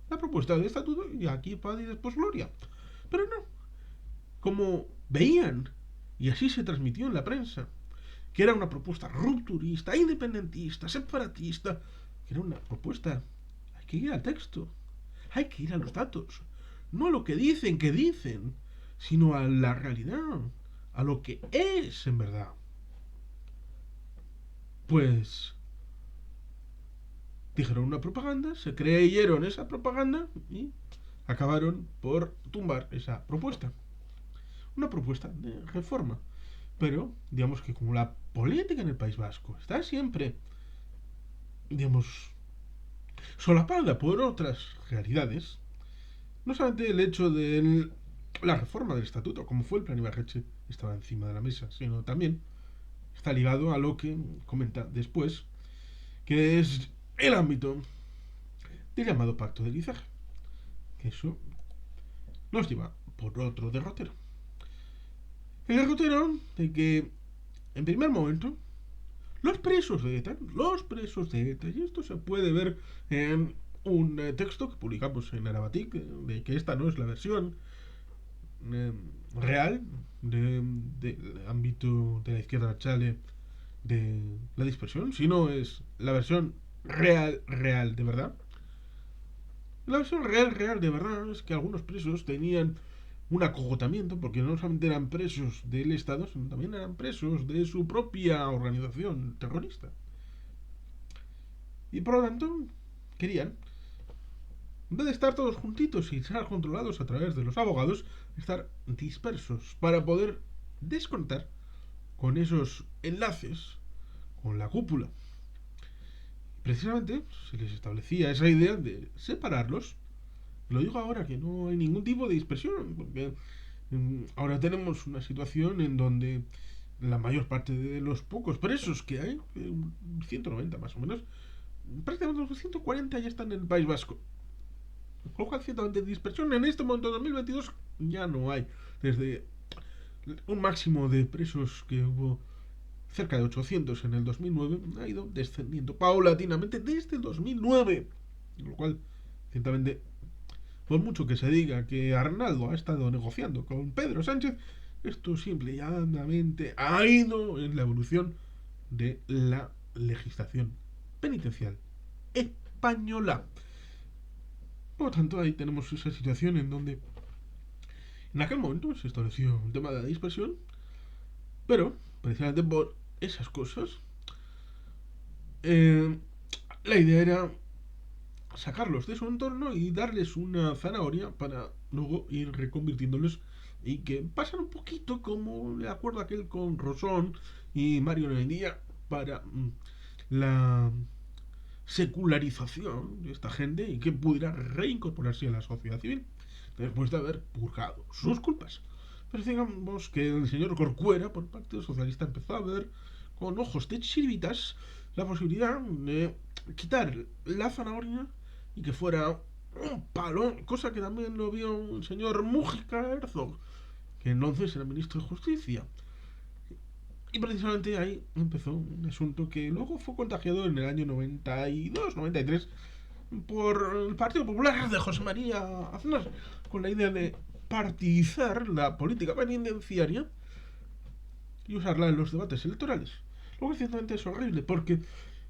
la propuesta de estatuto y aquí paz y después gloria. Pero no. Como veían, y así se transmitió en la prensa, que era una propuesta rupturista, independentista, separatista, que era una propuesta. Hay que ir al texto, hay que ir a los datos, no a lo que dicen, sino a la realidad, a lo que es en verdad. Pues dijeron una propaganda, se creyeron esa propaganda y acabaron por tumbar esa propuesta. Una propuesta de reforma. Pero, digamos que como la política en el País Vasco está siempre, digamos, solapada por otras realidades, no solamente el hecho de la reforma del estatuto, como fue el plan Ibarretxe, estaba encima de la mesa, sino también está ligado a lo que comenta después, que es el ámbito del llamado Pacto de Lizaje. Que eso nos lleva por otro derrotero. El derrotero de que, en primer momento, los presos de ETA, y esto se puede ver en un texto que publicamos en Arabatik, de que esta no es la versión real del ámbito de la izquierda achale de la dispersión, sino es la versión real de verdad. La versión real de verdad es que algunos presos tenían un acogotamiento, porque no solamente eran presos del Estado, sino también eran presos de su propia organización terrorista. Y por lo tanto, querían, en vez de estar todos juntitos y ser controlados a través de los abogados, estar dispersos para poder desconectar con esos enlaces con la cúpula. Precisamente se les establecía esa idea de separarlos. Lo digo ahora que no hay ningún tipo de dispersión, porque ahora tenemos una situación en donde la mayor parte de los pocos presos que hay, 190 más o menos, prácticamente los 140 ya están en el País Vasco. Con lo cual, ciertamente, dispersión en este momento, 2022, ya no hay. Desde un máximo de presos que hubo cerca de 800 en el 2009, ha ido descendiendo paulatinamente desde el 2009. Con lo cual, ciertamente, por mucho que se diga que Arnaldo ha estado negociando con Pedro Sánchez, esto simple y llanamente ha ido en la evolución de la legislación penitencial española. Por lo tanto, ahí tenemos esa situación en donde en aquel momento se estableció un tema de la dispersión, pero precisamente por esas cosas, eh, la idea era sacarlos de su entorno y darles una zanahoria para luego ir reconvirtiéndolos y que pasan un poquito como el acuerdo aquel con Rosón y Mario Nevilla para la secularización de esta gente y que pudiera reincorporarse a la sociedad civil después de haber purgado sus culpas. Pero digamos que el señor Corcuera, por parte del socialista, empezó a ver con ojos de chiribitas la posibilidad de quitar la zanahoria y que fuera un palo, cosa que también lo vio el señor Mújica Herzog, que entonces era ministro de Justicia. Y precisamente ahí empezó un asunto que luego fue contagiado en el año 92, 93 por el Partido Popular de José María Aznar, con la idea de partidizar la política penitenciaria y usarla en los debates electorales. Lo que ciertamente es horrible porque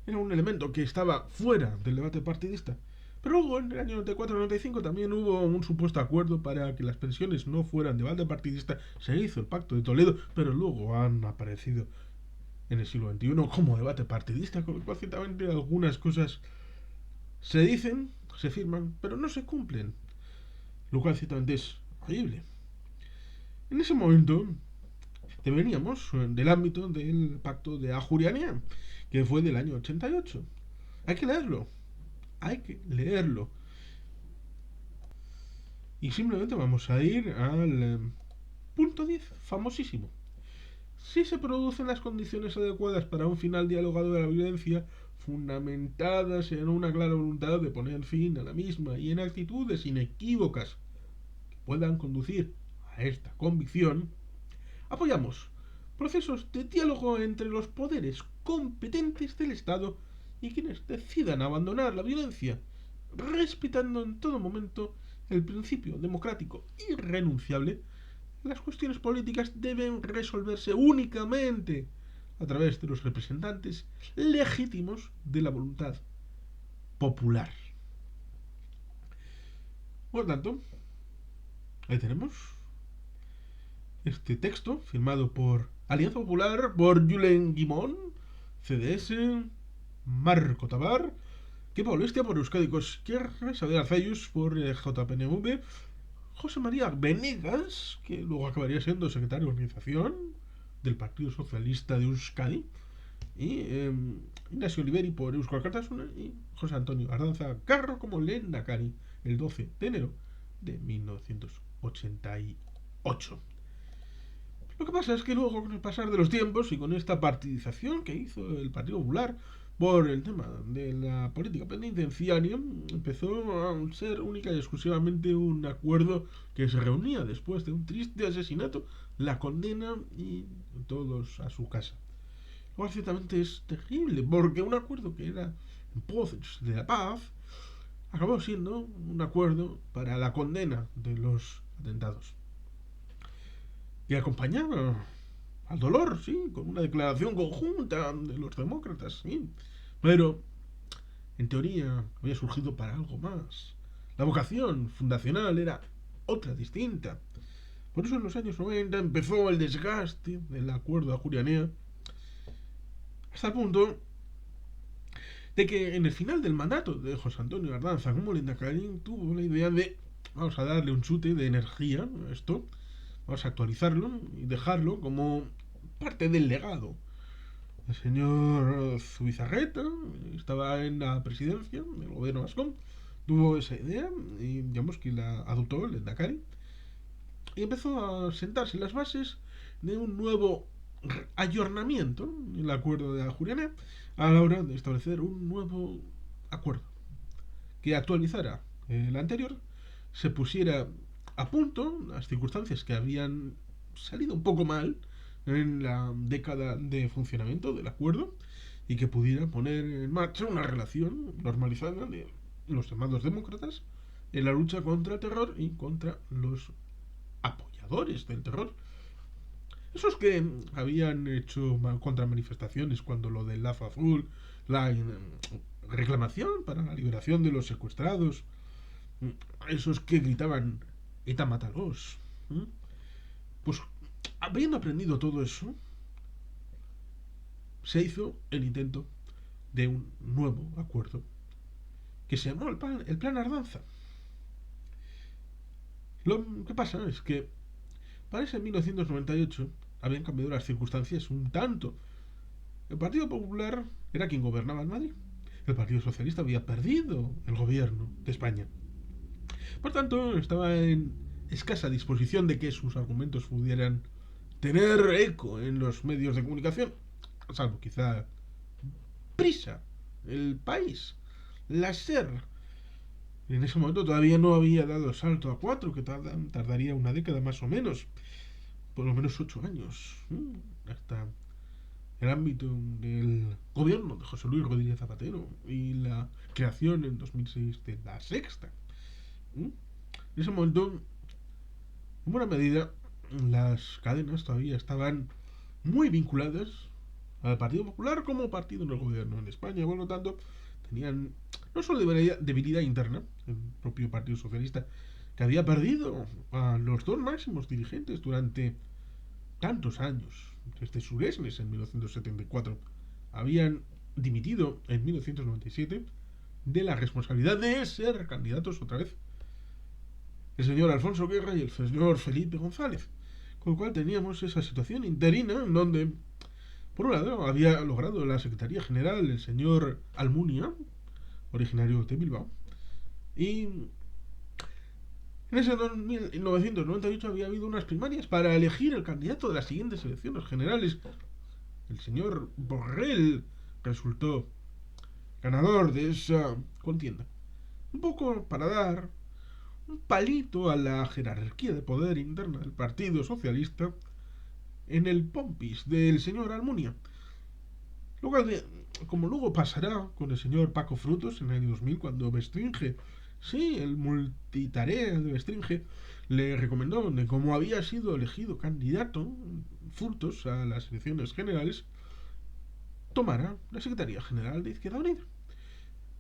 era un elemento que estaba fuera del debate partidista. Pero luego, en el año 94-95, también hubo un supuesto acuerdo para que las pensiones no fueran debate partidista. Se hizo el Pacto de Toledo, pero luego han aparecido en el siglo XXI como debate partidista, con lo cual ciertamente algunas cosas se dicen, se firman, pero no se cumplen. Lo cual ciertamente es horrible. En ese momento veníamos del ámbito del Pacto de Ajurianía, que fue del año 88. Hay que leerlo. Hay que leerlo. Y simplemente vamos a ir al punto 10, famosísimo. Si se producen las condiciones adecuadas para un final dialogado de la violencia, fundamentadas en una clara voluntad de poner fin a la misma y en actitudes inequívocas que puedan conducir a esta convicción, apoyamos procesos de diálogo entre los poderes competentes del Estado y quienes decidan abandonar la violencia, respetando en todo momento el principio democrático irrenunciable. Las cuestiones políticas deben resolverse únicamente a través de los representantes legítimos de la voluntad popular. Por lo tanto, ahí tenemos este texto firmado por Alianza Popular, por Julen Guimón, CDS, Marco Tabar, Kepa Olestia por Euskadiko Ezkerra, Xabier Arzallus por JPNV, José María Venegas, que luego acabaría siendo secretario de organización del Partido Socialista de Euskadi, y Ignacio Oliveri por Euskal Alkartasuna y José Antonio Ardanza Carro como lehendakari el 12 de enero de 1988. Lo que pasa es que luego, con el pasar de los tiempos y con esta partidización que hizo el Partido Popular por el tema de la política penitenciaria, empezó a ser única y exclusivamente un acuerdo que se reunía después de un triste asesinato, la condena y todos a su casa. Lo cual ciertamente es terrible, porque un acuerdo que era en pos de la paz acabó siendo un acuerdo para la condena de los atentados. Y acompañaba al dolor, sí, con una declaración conjunta de los demócratas, sí. Pero, en teoría, había surgido para algo más. La vocación fundacional era otra distinta. Por eso en los años 90 empezó el desgaste del acuerdo de Ajurianea, hasta el punto de que en el final del mandato de José Antonio Ardanza como lehendakari tuvo la idea de vamos a darle un chute de energía a esto, vamos a actualizarlo y dejarlo como parte del legado. El señor Zubizarreta estaba en la presidencia del gobierno vasco, tuvo esa idea y digamos que la adoptó el lehendakari y empezó a sentarse las bases de un nuevo ayornamiento en el acuerdo de Ajurianea a la hora de establecer un nuevo acuerdo que actualizara el anterior, se pusiera a punto las circunstancias que habían salido un poco mal en la década de funcionamiento del acuerdo y que pudiera poner en marcha una relación normalizada de los llamados demócratas en la lucha contra el terror y contra los apoyadores del terror. Esos que habían hecho contramanifestaciones cuando lo del lazo azul, la reclamación para la liberación de los secuestrados, esos que gritaban ETA mátalos. Pues habiendo aprendido todo eso, se hizo el intento de un nuevo acuerdo que se llamó el Plan Ardanza. Lo que pasa es que para ese 1998 habían cambiado las circunstancias un tanto. El Partido Popular era quien gobernaba en Madrid. El Partido Socialista había perdido el gobierno de España. Por tanto, estaba en escasa disposición de que sus argumentos pudieran tener eco en los medios de comunicación, salvo quizá Prisa, El País, La SER. En ese momento todavía no había dado el salto a 4, que tardaría una década más o menos, por lo menos 8 años, hasta el ámbito del gobierno de José Luis Rodríguez Zapatero y la creación en 2006 de La Sexta. En ese momento, en buena medida, las cadenas todavía estaban muy vinculadas al Partido Popular como partido en el gobierno en España. Por lo tanto, tenían no solo debilidad interna, el propio Partido Socialista, que había perdido a los dos máximos dirigentes durante tantos años, desde Suresnes en 1974, habían dimitido en 1997 de la responsabilidad de ser candidatos otra vez el señor Alfonso Guerra y el señor Felipe González. Con lo cual teníamos esa situación interina en donde, por un lado, había logrado la Secretaría General el señor Almunia, originario de Bilbao, y en ese 1998 había habido unas primarias para elegir el candidato de las siguientes elecciones generales. El señor Borrell resultó ganador de esa contienda. Un poco para dar un palito a la jerarquía de poder interna del Partido Socialista en el pompis del señor Almunia. Como luego pasará con el señor Paco Frutos en el año 2000, cuando Bestringe, sí, el multitarea de Bestringe, le recomendó de cómo había sido elegido candidato Frutos a las elecciones generales, tomara la Secretaría General de Izquierda Unida.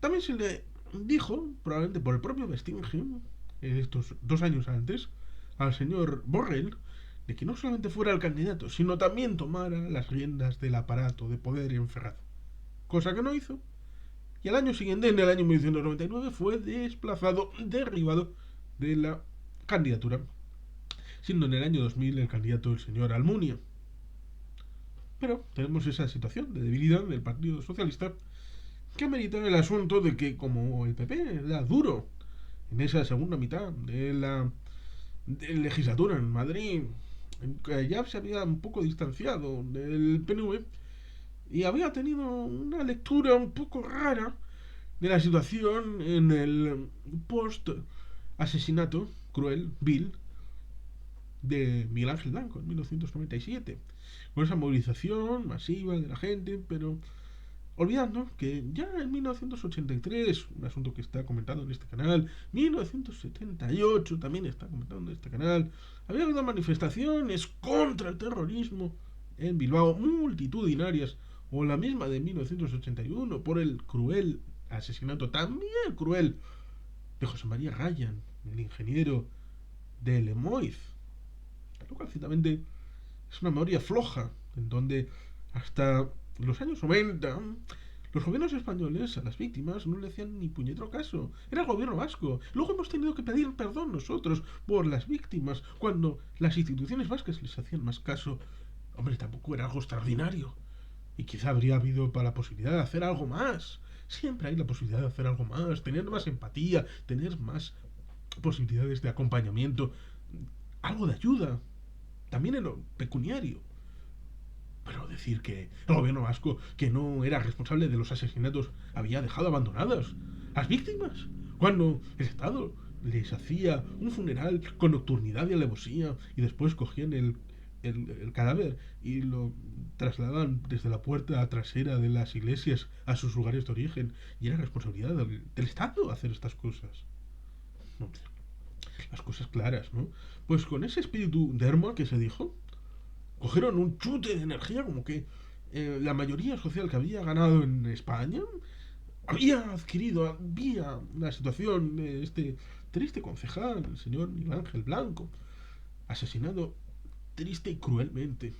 También se le dijo, probablemente por el propio Bestringe, estos 2 años antes, al señor Borrell, de que no solamente fuera el candidato, sino también tomara las riendas del aparato de poder enferrado. Cosa que no hizo. Y al año siguiente, en el año 1999, fue desplazado, derribado de la candidatura, siendo en el año 2000 el candidato el señor Almunia. Pero tenemos esa situación de debilidad del Partido Socialista que amerita el asunto de que, como el PP era duro en esa segunda mitad de la legislatura en Madrid, ya se había un poco distanciado del PNV y había tenido una lectura un poco rara de la situación en el post asesinato cruel, vil, de Miguel Ángel Blanco en 1997, con esa movilización masiva de la gente, pero olvidando que ya en 1983, un asunto que está comentado en este canal, 1978 también está comentado en este canal, había habido manifestaciones contra el terrorismo en Bilbao, multitudinarias, o la misma de 1981, por el cruel asesinato, también cruel, de José María Ryan, el ingeniero de Lemoiz, lo cual ciertamente es una memoria floja, en donde hasta los años 90 los gobiernos españoles a las víctimas no le hacían ni puñetero caso. Era el gobierno vasco. Luego hemos tenido que pedir perdón nosotros por las víctimas cuando las instituciones vascas les hacían más caso. Hombre, tampoco era algo extraordinario. Y quizá habría habido para la posibilidad de hacer algo más. Siempre hay la posibilidad de hacer algo más, tener más empatía, tener más posibilidades de acompañamiento, algo de ayuda, también en lo pecuniario. Pero decir que el gobierno vasco, que no era responsable de los asesinatos, había dejado abandonadas a las víctimas, cuando el Estado les hacía un funeral con nocturnidad y alevosía y después cogían el cadáver y lo trasladaban desde la puerta trasera de las iglesias a sus lugares de origen, y era responsabilidad del Estado hacer estas cosas. No, las cosas claras, ¿no? Pues con ese espíritu de Hermo que se dijo, cogieron un chute de energía como que la mayoría social que había ganado en España había una situación de este triste concejal, el señor Miguel Ángel Blanco, asesinado triste y cruelmente.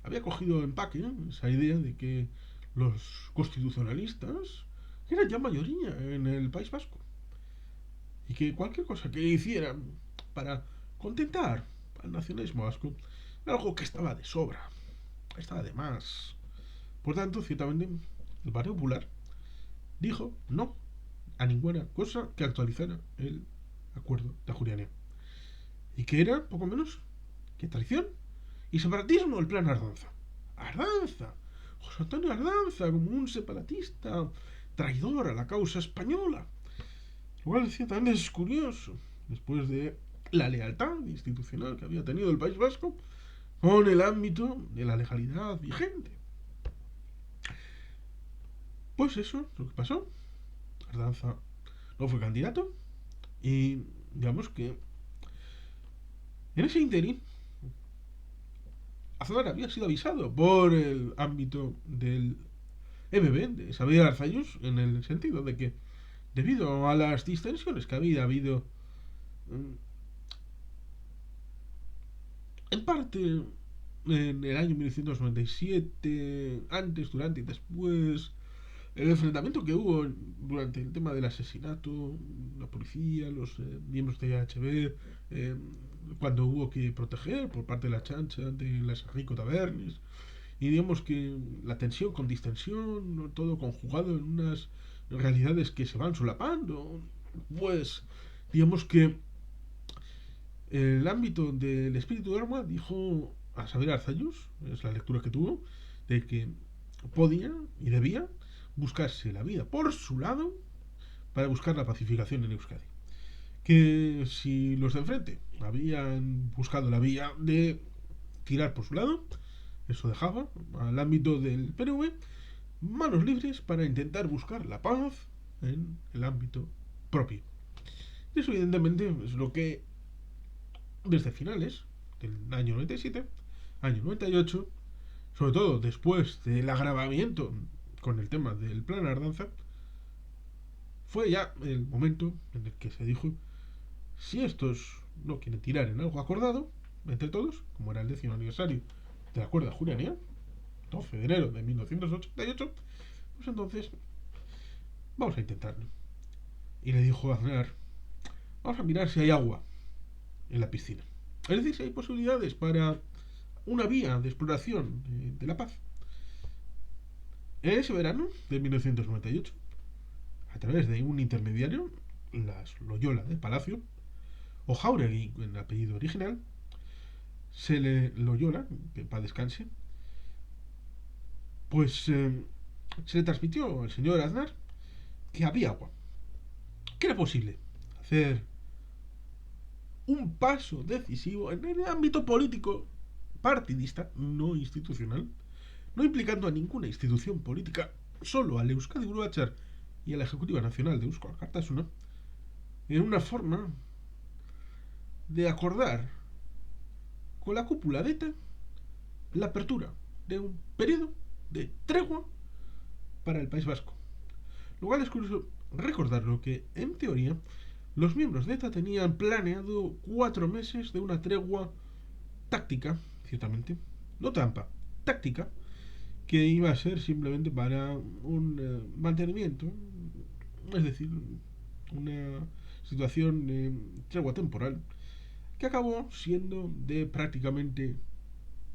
Había cogido empaque, ¿no?, esa idea de que los constitucionalistas eran ya mayoría en el País Vasco y que cualquier cosa que hicieran para contentar al nacionalismo vasco era algo que estaba de sobra, estaba de más. Por tanto, ciertamente, el Partido Popular dijo no a ninguna cosa que actualizara el acuerdo de Ajurianía. Y que era, poco menos, que traición y separatismo el plan Ardanza. Ardanza, José Antonio Ardanza, como un separatista traidor a la causa española. Lo cual ciertamente es curioso, después de la lealtad institucional que había tenido el País Vasco con el ámbito de la legalidad vigente. Pues eso es lo que pasó. Ardanza no fue candidato y digamos que en ese interín Aznar había sido avisado por el ámbito del MB, de Xavier Arzallus, en el sentido de que debido a las distensiones que había habido en parte en el año 1997, antes, durante y después, el enfrentamiento que hubo durante el tema del asesinato, la policía, los miembros de AHB, cuando hubo que proteger por parte de la chancha de las Rico Tabernes, y digamos que la tensión con distensión, todo conjugado en unas realidades que se van solapando, pues digamos que el ámbito del espíritu de arma dijo a Xavier Arzallus, es la lectura que tuvo, de que podía y debía buscarse la vida por su lado para buscar la pacificación en Euskadi. Que si los de enfrente habían buscado la vía de tirar por su lado, eso dejaba al ámbito del PNV manos libres para intentar buscar la paz en el ámbito propio. Y eso evidentemente es lo que desde finales del año 97, año 98, sobre todo después del agravamiento con el tema del plan Ardanza, fue ya el momento en el que se dijo: si estos no quieren tirar en algo acordado entre todos, como era el 10º aniversario del acuerdo de Ajurianía, 12 de enero de 1988, pues entonces vamos a intentarlo. Y le dijo a Aznar: vamos a mirar si hay agua en la piscina. Es decir, si hay posibilidades para una vía de exploración de la paz. En ese verano de 1998, a través de un intermediario, las Loyola de Palacio, o Jauregui en el apellido original, se le Loyola, que para descanse, pues se le transmitió al señor Aznar que había agua, que era posible hacer un paso decisivo en el ámbito político partidista, no institucional, no implicando a ninguna institución política, solo al Euskadi Buru Batzar y a la Ejecutiva Nacional de Eusko Alkartasuna, en una forma de acordar con la cúpula de ETA la apertura de un periodo de tregua para el País Vasco. Lo cual es curioso recordarlo, que en teoría los miembros de ETA tenían planeado 4 meses de una tregua táctica, ciertamente, no trampa, táctica, que iba a ser simplemente para un mantenimiento, es decir, una situación de tregua temporal, que acabó siendo de prácticamente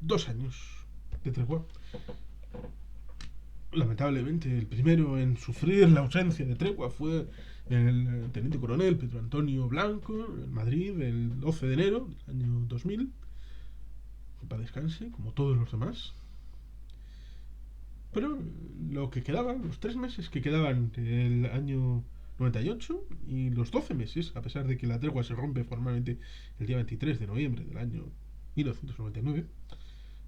2 años de tregua. Lamentablemente, el primero en sufrir la ausencia de tregua fue el teniente coronel Pedro Antonio Blanco, en Madrid, el 12 de enero del año 2000, para descanse, como todos los demás. Pero lo que quedaba, los 3 meses que quedaban del año 98 y los 12 meses, a pesar de que la tregua se rompe formalmente el día 23 de noviembre del año 1999,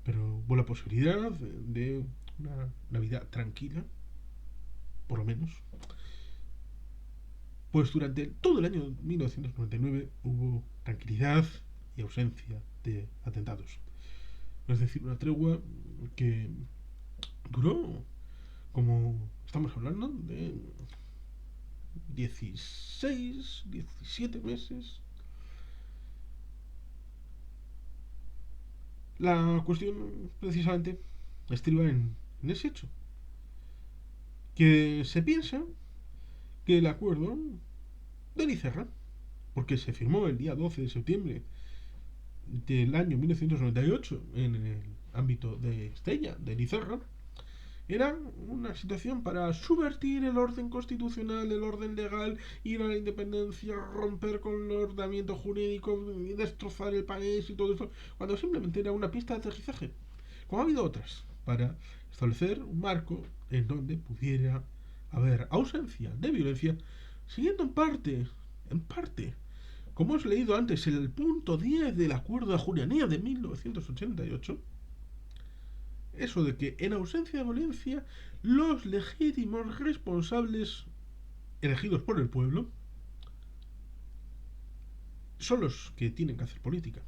pero hubo la posibilidad de una Navidad tranquila, por lo menos. Pues durante todo el año 1999 hubo tranquilidad y ausencia de atentados. Es decir, una tregua que duró, como estamos hablando, de 16, 17 meses. La cuestión, precisamente, estriba en ese hecho. Que se piensa que el acuerdo de Lizarra, porque se firmó el día 12 de septiembre del año 1998 en el ámbito de Estella, de Lizarra, era una situación para subvertir el orden constitucional, el orden legal, ir a la independencia, romper con el ordenamiento jurídico, destrozar el país y todo esto, cuando simplemente era una pista de aterrizaje, como ha habido otras, para establecer un marco en donde pudiera haber ausencia de violencia, siguiendo en parte, como os he leído antes, el punto 10 del Acuerdo de Ajurianía de 1988, eso de que en ausencia de violencia los legítimos responsables elegidos por el pueblo son los que tienen que hacer política,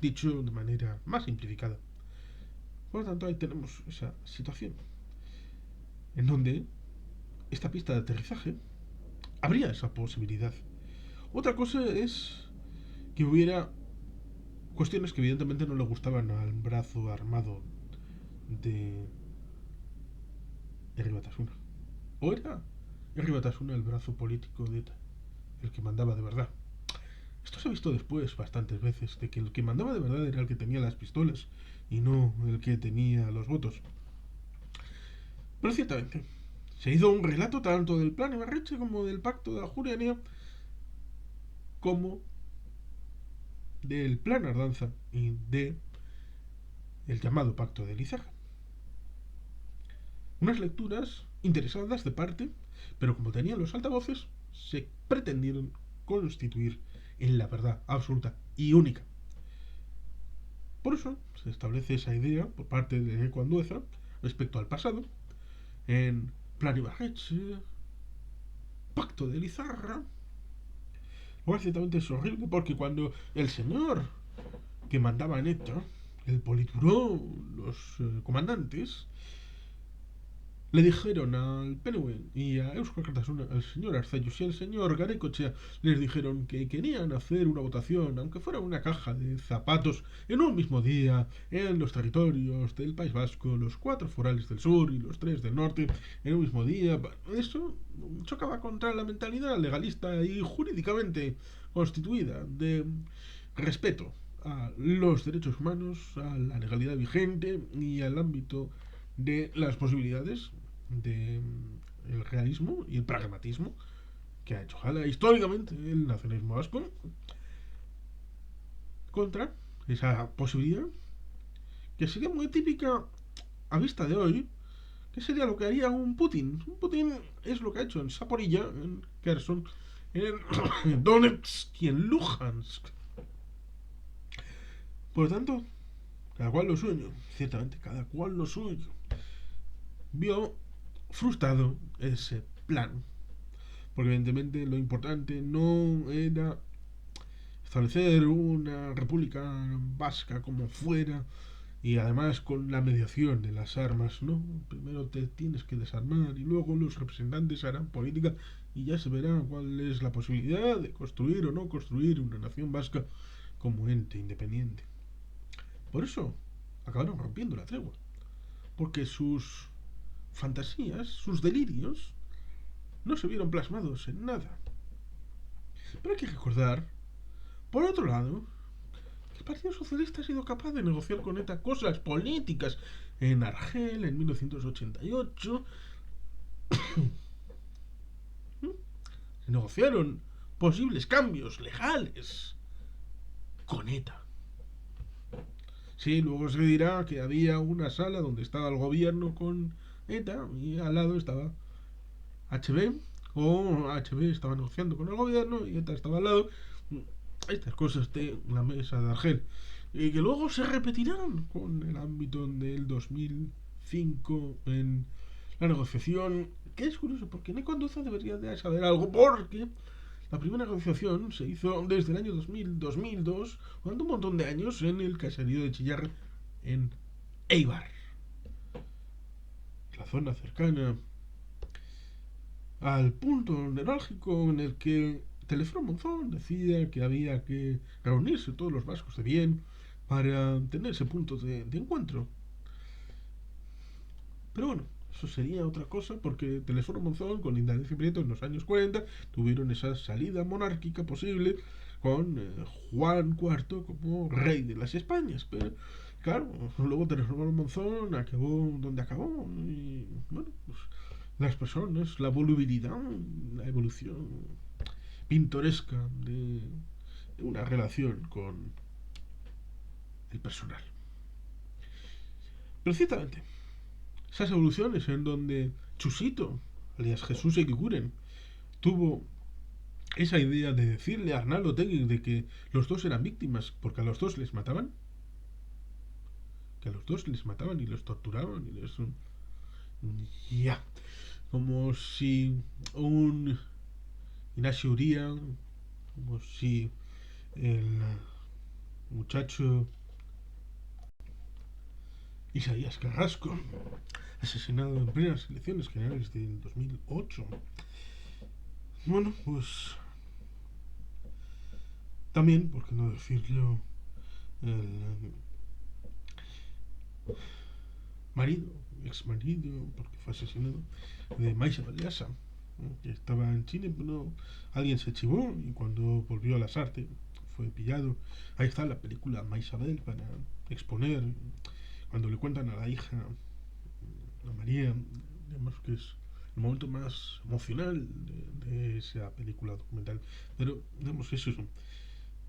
dicho de manera más simplificada. Por lo tanto, ahí tenemos esa situación en donde esta pista de aterrizaje habría esa posibilidad. Otra cosa es que hubiera cuestiones que evidentemente no le gustaban al brazo armado de Herri Batasuna. O era Herri Batasuna el brazo político de ETA, el que mandaba de verdad. Esto se ha visto después bastantes veces, de que el que mandaba de verdad era el que tenía las pistolas y no el que tenía los votos. Pero ciertamente, se hizo un relato tanto del plan Ibarretxe como del pacto de Ajurianía, como del plan Ardanza y de el llamado pacto de Lizarra. Unas lecturas interesadas de parte, pero como tenían los altavoces, se pretendieron constituir en la verdad absoluta y única. Por eso se establece esa idea por parte de Eneko Andueza respecto al pasado, en Plan Ibarretxe, pacto de Lizarra. Luego ciertamente es horrible porque cuando el señor que mandaba en ETA, el Politburó, los comandantes, le dijeron al PNV y a Eusko Alkartasuna, al señor Arzallus y al señor Garaikoetxea, les dijeron que querían hacer una votación, aunque fuera una caja de zapatos, en un mismo día, en los territorios del País Vasco, los 4 forales del sur y los 3 del norte, en un mismo día. Eso chocaba contra la mentalidad legalista y jurídicamente constituida de respeto a los derechos humanos, a la legalidad vigente y al ámbito de las posibilidades del realismo y el pragmatismo que ha hecho jala históricamente el nacionalismo vasco contra esa posibilidad que sería muy típica a vista de hoy, que sería lo que haría un Putin. Un Putin es lo que ha hecho en Zaporilla, en Kherson, en Donetsk y en Luhansk. Por lo tanto, cada cual lo suyo, ciertamente, cada cual lo suyo. Vio frustrado ese plan, porque evidentemente lo importante no era establecer una república vasca como fuera y además con la mediación de las armas, no, primero te tienes que desarmar y luego los representantes harán política y ya se verá cuál es la posibilidad de construir o no construir una nación vasca como ente independiente. Por eso acabaron rompiendo la tregua, porque sus fantasías, sus delirios, no se vieron plasmados en nada. Pero hay que recordar, por otro lado, que el Partido Socialista ha sido capaz de negociar con ETA cosas políticas en Argel en 1988. Se negociaron posibles cambios legales con ETA. Sí, luego se dirá que había una sala donde estaba el gobierno con ETA y al lado estaba HB, o HB estaba negociando con el gobierno y ETA estaba al lado. Estas cosas de la mesa de Argel, y que luego se repetirán con el ámbito del 2005 en la negociación, que es curioso porque Eneko Andueza debería de saber algo, porque la primera negociación se hizo desde el año 2000-2002, durante un montón de años, en el caserío de Chillar, en Eibar, la zona cercana al punto neurálgico en el que Teleforo Monzón decía que había que reunirse todos los vascos de bien para tener ese punto de encuentro. Pero bueno, eso sería otra cosa porque Teleforo Monzón con Indalecio Prieto en los años 40 tuvieron esa salida monárquica posible con Juan IV como rey de las Españas. Pero claro, luego Teleforo Monzón acabó donde acabó y bueno, pues las personas, la volubilidad, la evolución pintoresca de una relación con el personal. Pero ciertamente, esas evoluciones en donde Chusito, alias Jesús Eguiguren, tuvo esa idea de decirle a Arnaldo Otegi de que los dos eran víctimas porque a los dos les mataban, que a los dos les mataban y los torturaban y les... Ya, como si un Ignacio Uría, como si el muchacho Isaías Carrasco, asesinado en plenas elecciones generales del 2008. Bueno, pues también, por qué no decirlo, el marido, ex marido, porque fue asesinado, de Maisha Valiasa, que estaba en Chile, pero alguien se chivó y cuando volvió a las artes fue pillado. Ahí está la película Maisabel para exponer, cuando le cuentan a la hija, a María, digamos que es el momento más emocional de esa película documental. Pero, digamos, eso son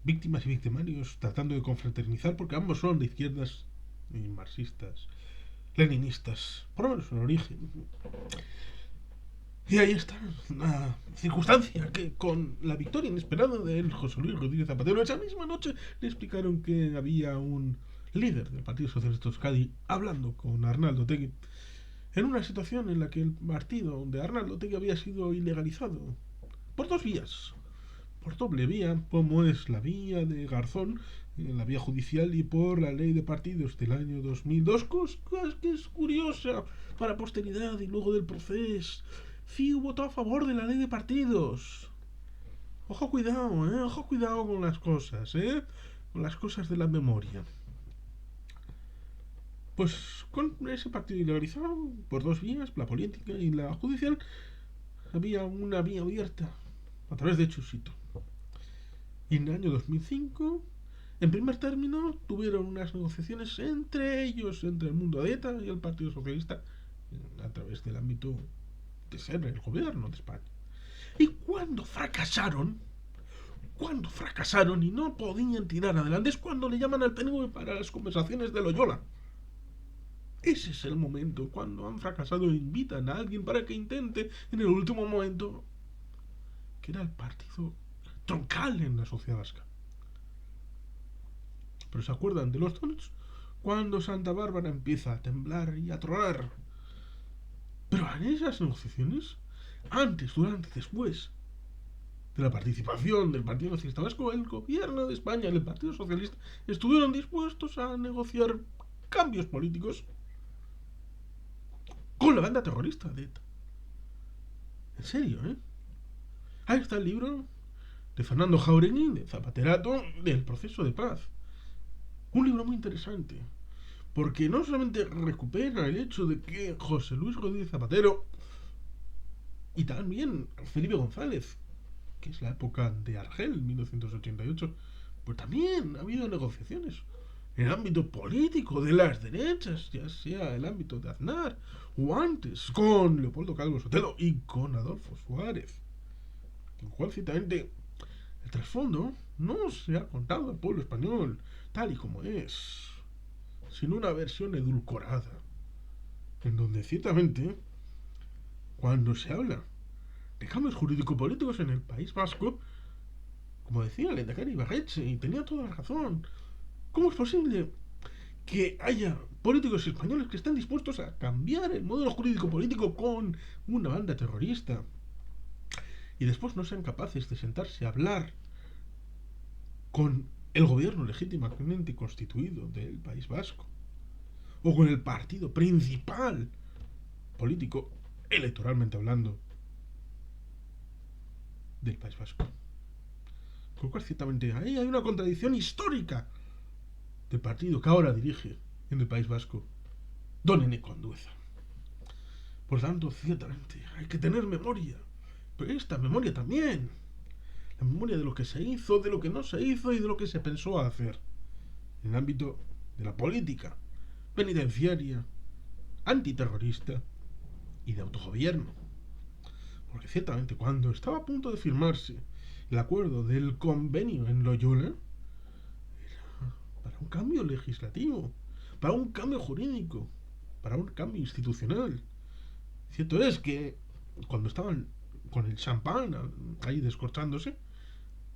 víctimas y victimarios tratando de confraternizar porque ambos son de izquierdas y marxistas, leninistas, por lo menos en origen. Y ahí está la circunstancia que con la victoria inesperada de José Luis Rodríguez Zapatero, esa misma noche le explicaron que había un líder del Partido Socialista de Euskadi hablando con Arnaldo Otegi en una situación en la que el partido de Arnaldo Otegi había sido ilegalizado por dos vías, por doble vía, como es la vía de Garzón, la vía judicial, y por la ley de partidos del año 2002, cosa que es curiosa para posteridad y luego del proceso. CIU votó a favor de la ley de partidos. Ojo cuidado, ojo cuidado con las cosas, con las cosas de la memoria. Pues con ese partido ilegalizado, por dos vías, la política y la judicial, había una vía abierta a través de Chusito. Y en el año 2005, en primer término, tuvieron unas negociaciones entre ellos, entre el mundo de ETA y el Partido Socialista, a través del ámbito de ser el gobierno de España. Y cuando fracasaron y no podían tirar adelante, es cuando le llaman al PNV para las conversaciones de Loyola. Ese es el momento, cuando han fracasado e invitan a alguien para que intente en el último momento, que era el partido troncal en la sociedad vasca. Pero ¿se acuerdan de los tonos? Cuando Santa Bárbara empieza a temblar y a tronar. Pero en esas negociaciones, antes, durante y después de la participación del Partido Nacionalista Vasco, el gobierno de España y el Partido Socialista estuvieron dispuestos a negociar cambios políticos con la banda terrorista de ETA. En serio, Ahí está el libro de Fernando Jauregui, de Zapaterato, del proceso de paz. Un libro muy interesante, porque no solamente recupera el hecho de que José Luis Rodríguez Zapatero y también Felipe González, que es la época de Argel, 1988, pues también ha habido negociaciones en el ámbito político de las derechas, ya sea el ámbito de Aznar o antes con Leopoldo Calvo Sotelo y con Adolfo Suárez, en cual ciertamente el trasfondo no se ha contado al pueblo español tal y como es, sino una versión edulcorada, en donde ciertamente, cuando se habla de cambios jurídico-políticos en el País Vasco, como decía el Lehendakari Ibarretxe, y tenía toda la razón, ¿cómo es posible que haya políticos españoles que estén dispuestos a cambiar el modelo jurídico-político con una banda terrorista y después no sean capaces de sentarse a hablar con el gobierno legítimamente constituido del País Vasco? o con el partido principal político, electoralmente hablando, del País Vasco. Con lo cual, ciertamente, ahí hay una contradicción histórica del partido que ahora dirige en el País Vasco, don Eneko Andueza. Por tanto, ciertamente, hay que tener memoria, pero esta memoria también, la memoria de lo que se hizo, de lo que no se hizo y de lo que se pensó hacer en el ámbito de la política penitenciaria, antiterrorista y de autogobierno. Porque ciertamente cuando estaba a punto de firmarse el acuerdo del convenio en Loyola, era para un cambio legislativo, para un cambio jurídico, para un cambio institucional. Cierto es que cuando estaban con el champán ahí descorchándose,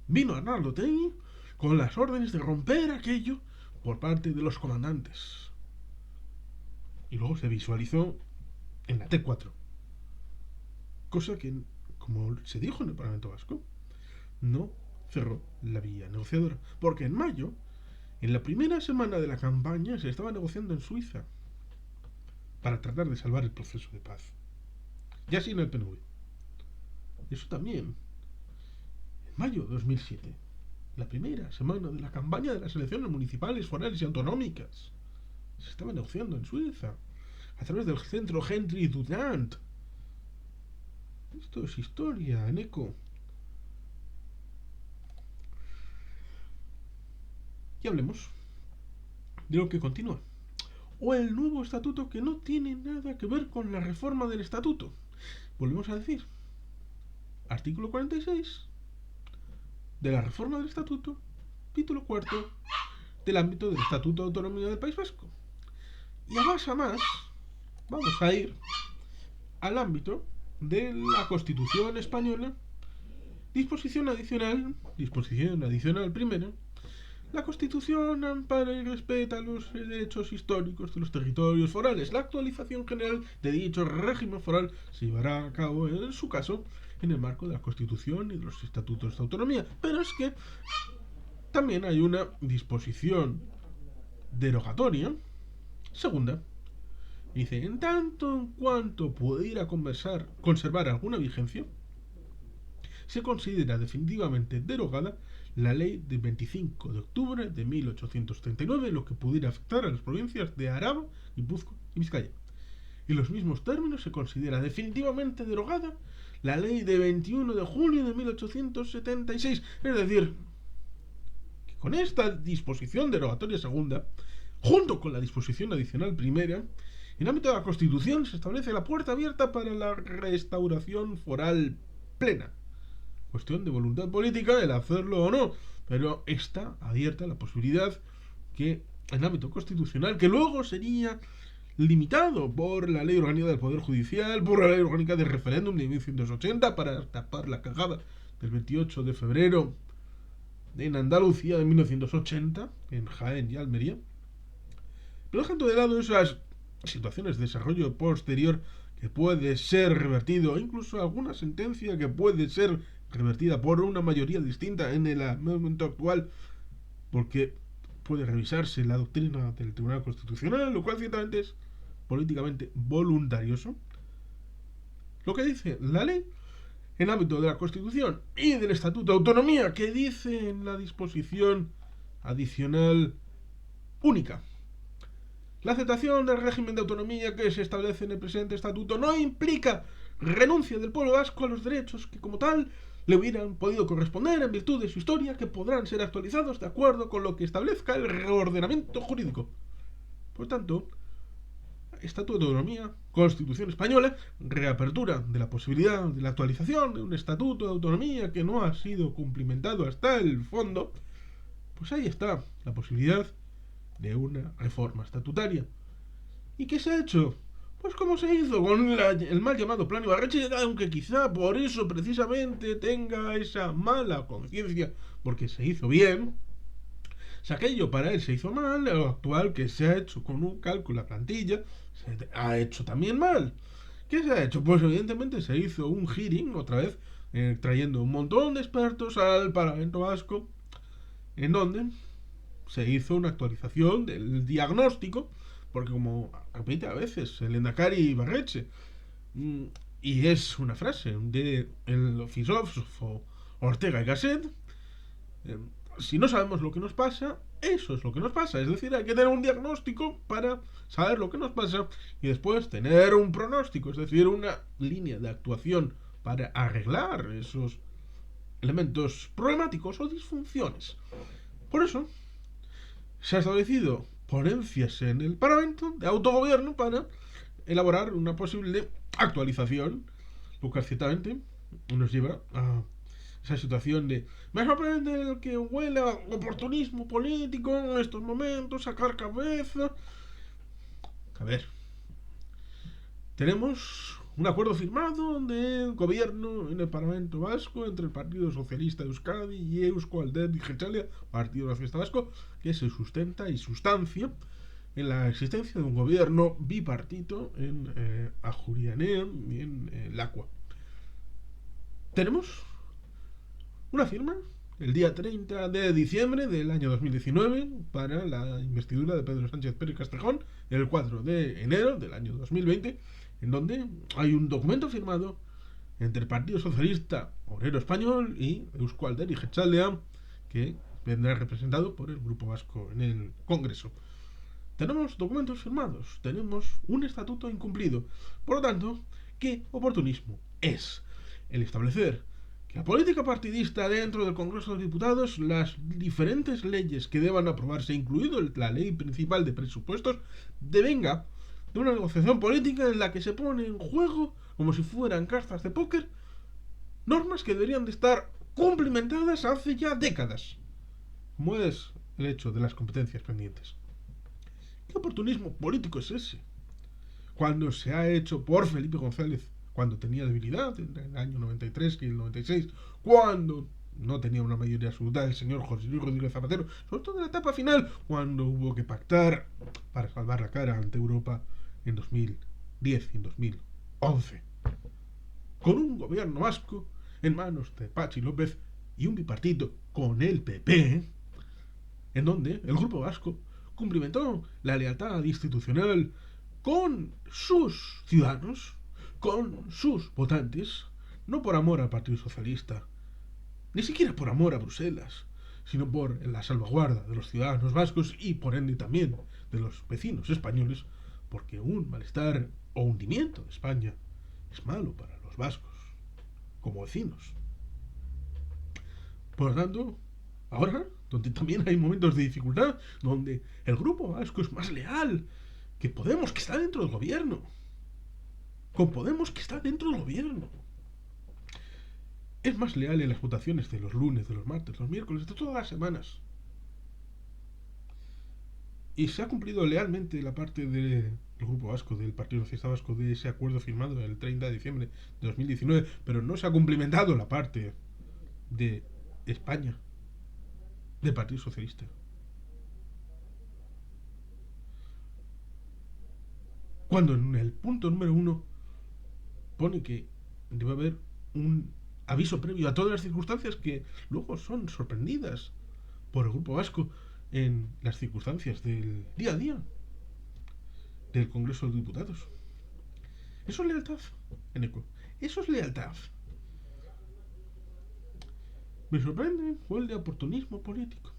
vino Arnaldo Otegi con las órdenes de romper aquello por parte de los comandantes. Y luego se visualizó en la T4. Cosa que, como se dijo en el Parlamento Vasco, no cerró la vía negociadora. Porque en mayo, en la primera semana de la campaña, se estaba negociando en Suiza para tratar de salvar el proceso de paz. Ya sin el PNV. Eso también. En mayo de 2007, la primera semana de la campaña de las elecciones municipales, forales y autonómicas, se estaba negociando en Suiza a través del centro Henry Dunant. Esto es historia, Eneko. Y hablemos de lo que continúa. O el nuevo estatuto que no tiene nada que ver con la reforma del estatuto. Volvemos a decir, artículo 46 de la reforma del estatuto, título cuarto del ámbito del Estatuto de Autonomía del País Vasco. Y a más, vamos a ir al ámbito de la Constitución española, disposición adicional primera. La Constitución ampara y respeta los derechos históricos de los territorios forales. La actualización general de dicho régimen foral se llevará a cabo, en su caso, en el marco de la Constitución y de los estatutos de autonomía. Pero es que también hay una disposición derogatoria segunda. Dice, en tanto en cuanto pudiera conservar alguna vigencia, se considera definitivamente derogada la ley del 25 de octubre de 1839, lo que pudiera afectar a las provincias de Araba, Guipúzcoa y Vizcaya. En los mismos términos se considera definitivamente derogada la ley de 21 de julio de 1876. Es decir, que con esta disposición derogatoria segunda, junto con la disposición adicional primera, en el ámbito de la Constitución se establece la puerta abierta para la restauración foral plena. Cuestión de voluntad política el hacerlo o no, pero está abierta la posibilidad que en el ámbito constitucional, que luego sería limitado por la Ley Orgánica del Poder Judicial, por la Ley Orgánica del Referéndum de 1980, para tapar la cagada del 28 de febrero en Andalucía de 1980, en Jaén y Almería. Pero dejando de lado esas situaciones de desarrollo posterior que puede ser revertido, incluso alguna sentencia que puede ser revertida por una mayoría distinta en el momento actual, porque puede revisarse la doctrina del Tribunal Constitucional, lo cual ciertamente es políticamente voluntarioso. Lo que dice la ley en el ámbito de la Constitución y del Estatuto de Autonomía, que dice en la disposición adicional única: la aceptación del régimen de autonomía que se establece en el presente estatuto no implica renuncia del pueblo vasco a los derechos que como tal le hubieran podido corresponder en virtud de su historia, que podrán ser actualizados de acuerdo con lo que establezca el reordenamiento jurídico. Por tanto, Estatuto de Autonomía, Constitución Española, reapertura de la posibilidad de la actualización de un Estatuto de Autonomía que no ha sido cumplimentado hasta el fondo, pues ahí está la posibilidad de una reforma estatutaria. ¿Y qué se ha hecho? Pues como se hizo con el mal llamado Plan Ibarretxe, aunque quizá por eso precisamente tenga esa mala conciencia, porque se hizo bien. Si aquello para él se hizo mal, lo actual que se ha hecho con un cálculo a plantilla se ha hecho también mal. ¿Qué se ha hecho? Pues evidentemente se hizo un hearing, otra vez, trayendo un montón de expertos al Parlamento Vasco, en donde se hizo una actualización del diagnóstico porque como repite a veces el Endacari Barreche, mm, y es una frase de el filósofo Ortega y Gasset, eh, si no sabemos lo que nos pasa, eso es lo que nos pasa. Es decir, hay que tener un diagnóstico para saber lo que nos pasa y después tener un pronóstico, es decir, una línea de actuación para arreglar esos elementos problemáticos o disfunciones. Por eso se ha establecido ponencias en el Parlamento de autogobierno para elaborar una posible actualización, lo que ciertamente nos lleva a esa situación de me sorprende que huele a oportunismo político en estos momentos, sacar cabeza. A ver, tenemos un acuerdo firmado de gobierno en el Parlamento Vasco entre el Partido Socialista de Euskadi y Eusko Alderdi Jeltzalea, Partido Nacionalista Vasco, que se sustenta y sustancia en la existencia de un gobierno bipartito en Ajuria Enea y en Lakua. Tenemos una firma el día 30 de diciembre del año 2019 para la investidura de Pedro Sánchez Pérez Castejón, el 4 de enero del año 2020, en donde hay un documento firmado entre el Partido Socialista Obrero Español y Eusko Alderdi Jeltzalea, que vendrá representado por el Grupo Vasco en el Congreso. Tenemos documentos firmados, tenemos un estatuto incumplido. Por lo tanto, ¿qué oportunismo es el establecer que la política partidista dentro del Congreso de Diputados, las diferentes leyes que deban aprobarse, incluido la ley principal de presupuestos, devenga de una negociación política en la que se pone en juego, como si fueran cartas de póker, normas que deberían de estar cumplimentadas hace ya décadas, como es el hecho de las competencias pendientes? ¿Qué oportunismo político es ese? Cuando se ha hecho por Felipe González, cuando tenía debilidad, en el año 93 y el 96, cuando no tenía una mayoría absoluta el señor José Luis Rodríguez Zapatero, sobre todo en la etapa final, cuando hubo que pactar para salvar la cara ante Europa en 2010 y en 2011, con un gobierno vasco en manos de Patxi López y un bipartito con el PP, en donde el Grupo Vasco cumplimentó la lealtad institucional con sus ciudadanos, con sus votantes, no por amor al Partido Socialista, ni siquiera por amor a Bruselas, sino por la salvaguarda de los ciudadanos vascos y por ende también de los vecinos españoles, porque un malestar o hundimiento de España es malo para los vascos como vecinos. Por lo tanto, ahora, donde también hay momentos de dificultad, donde el Grupo Vasco es más leal que Podemos, que está dentro del gobierno, con Podemos, que está dentro del gobierno, es más leal en las votaciones de los lunes, de los martes, los miércoles, de todas las semanas. Y se ha cumplido lealmente la parte del Grupo Vasco, del Partido Socialista Vasco, de ese acuerdo firmado el 30 de diciembre de 2019, pero no se ha cumplimentado la parte de España, del Partido Socialista. Cuando en el punto número 1 pone que debe haber un aviso previo a todas las circunstancias que luego son sorprendidas por el Grupo Vasco en las circunstancias del día a día del Congreso de Diputados. Eso es lealtad, Eneco. Eso es lealtad. Me sorprende, huele a oportunismo político.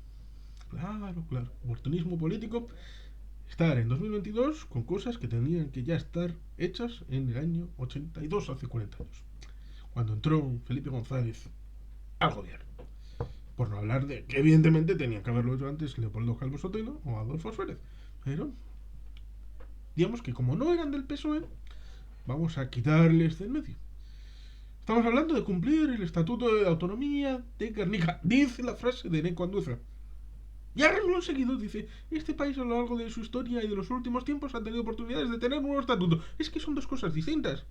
Claro, oportunismo político. Estar en 2022 con cosas que tenían que ya estar hechas en el año 82, hace 40 años, cuando entró Felipe González al gobierno. Por no hablar de que evidentemente tenía que haberlo hecho antes Leopoldo Calvo Sotelo o Adolfo Suárez. Pero digamos que como no eran del PSOE, vamos a quitarles del medio. Estamos hablando de cumplir el Estatuto de Autonomía de Gernika, dice la frase de Eneco Andueza. Y ahora lo seguido dice, este país a lo largo de su historia y de los últimos tiempos ha tenido oportunidades de tener un nuevo estatuto. Es que son dos cosas distintas.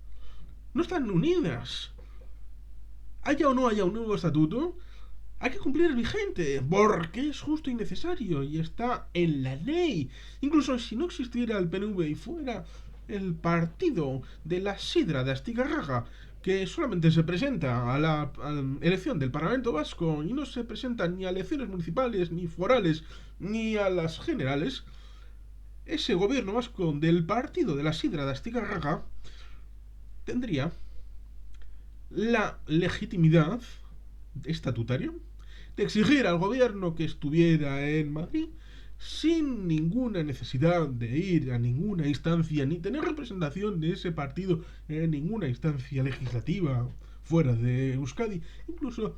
No están unidas. Haya o no haya un nuevo estatuto, hay que cumplir el vigente, porque es justo y necesario y está en la ley. Incluso si no existiera el PNV y fuera el partido de la sidra de Astigarraga, que solamente se presenta a la elección del Parlamento Vasco y no se presenta ni a elecciones municipales, ni forales, ni a las generales, ese gobierno vasco del partido de la Sidra de Astigarraga tendría la legitimidad estatutaria de exigir al gobierno que estuviera en Madrid sin ninguna necesidad de ir a ninguna instancia ni tener representación de ese partido en ninguna instancia legislativa fuera de Euskadi, incluso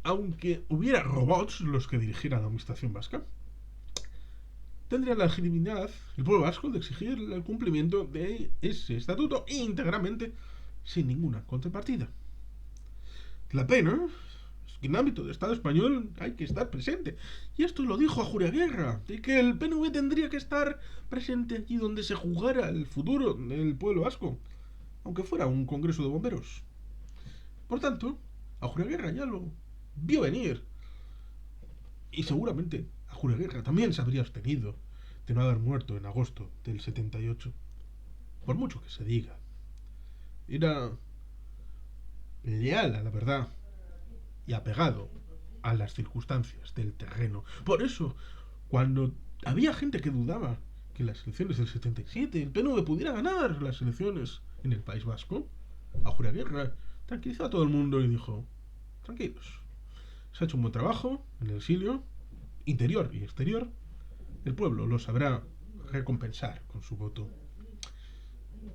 aunque hubiera robots los que dirigieran la administración vasca. Tendría la legitimidad el pueblo vasco de exigir el cumplimiento de ese estatuto íntegramente sin ninguna contrapartida. La pena es que en ámbito de Estado español hay que estar presente. Y esto lo dijo Ajuriaguerra, de que el PNV tendría que estar presente allí donde se jugara el futuro del pueblo vasco, aunque fuera un congreso de bomberos. Por tanto, Ajuriaguerra ya lo vio venir. Y seguramente Ajuriaguerra también se habría abstenido de no haber muerto en agosto del 78. Por mucho que se diga. Era leal a la verdad y apegado a las circunstancias del terreno. Por eso, cuando había gente que dudaba que en las elecciones del 77 el PNV pudiera ganar las elecciones en el País Vasco, Ajuriaguerra tranquilizó a todo el mundo y dijo: tranquilos, se ha hecho un buen trabajo en el exilio, interior y exterior, el pueblo lo sabrá recompensar con su voto.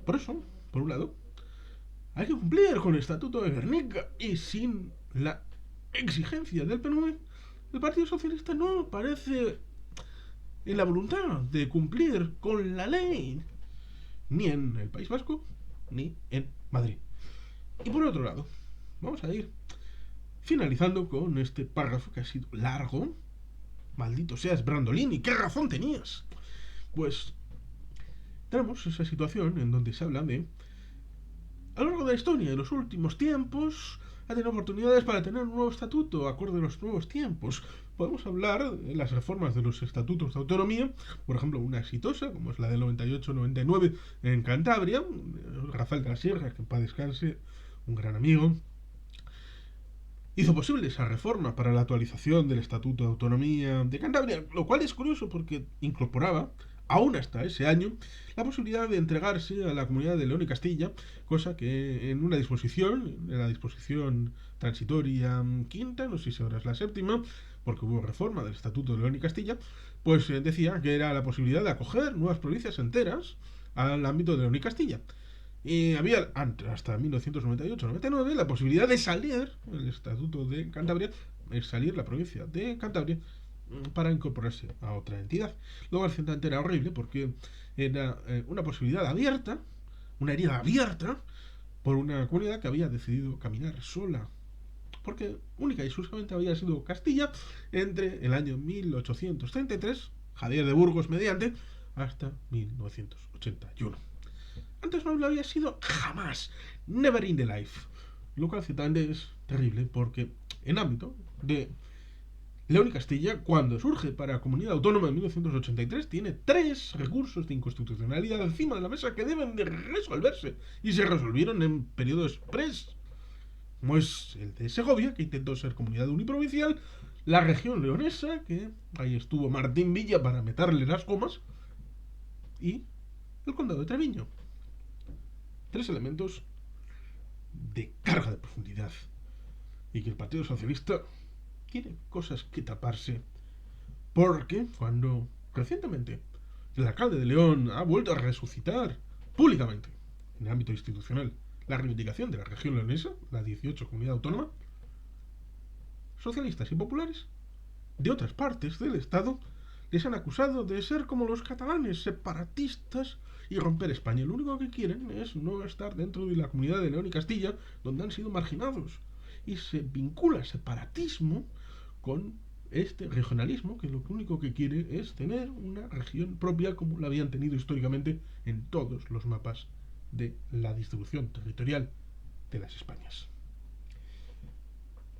Por eso, por un lado, hay que cumplir con el Estatuto de Gernika y sin la exigencia del PNV, el Partido Socialista no parece en la voluntad de cumplir con la ley, ni en el País Vasco, ni en Madrid. Y por otro lado, vamos a ir finalizando con este párrafo que ha sido largo. Maldito seas, Brandolini, ¿qué razón tenías? Pues tenemos esa situación en donde se habla de: a lo largo de la historia, en los últimos tiempos, ha tenido oportunidades para tener un nuevo estatuto acorde a los nuevos tiempos. Podemos hablar de las reformas de los estatutos de autonomía, por ejemplo, una exitosa, como es la del 98-99 en Cantabria, Rafael de la Sierra, que en paz descanse, un gran amigo, hizo posible esa reforma para la actualización del Estatuto de Autonomía de Cantabria, lo cual es curioso porque incorporaba, aún hasta ese año, la posibilidad de entregarse a la Comunidad de León y Castilla, cosa que en una disposición, en la disposición transitoria quinta, no sé si ahora es la séptima, porque hubo reforma del Estatuto de León y Castilla, pues decía que era la posibilidad de acoger nuevas provincias enteras al ámbito de León y Castilla. Y había hasta 1998-99 la posibilidad de salir el Estatuto de Cantabria, salir la provincia de Cantabria para incorporarse a otra entidad. Luego, ciertamente era horrible porque era una posibilidad abierta, una herida abierta por una comunidad que había decidido caminar sola, porque única y exclusivamente había sido Castilla entre el año 1833, Javier de Burgos mediante, hasta 1981. Antes no lo había sido jamás, never in the life, lo cual ciertamente es terrible porque en ámbito de León y Castilla, cuando surge para Comunidad Autónoma en 1983, tiene 3 recursos de inconstitucionalidad encima de la mesa que deben de resolverse y se resolvieron en periodo express, como es el de Segovia, que intentó ser comunidad uniprovincial, la región leonesa, que ahí estuvo Martín Villa para meterle las gomas, y el condado de Treviño. 3 elementos de carga de profundidad y que el Partido Socialista quiere cosas que taparse, porque cuando recientemente el alcalde de León ha vuelto a resucitar públicamente en el ámbito institucional la reivindicación de la región leonesa, la 18 comunidad autónoma, socialistas y populares de otras partes del Estado les han acusado de ser como los catalanes, separatistas y romper España. Lo único que quieren es no estar dentro de la comunidad de León y Castilla, donde han sido marginados. Y se vincula el separatismo con este regionalismo, que lo único que quiere es tener una región propia como la habían tenido históricamente en todos los mapas de la distribución territorial de las Españas.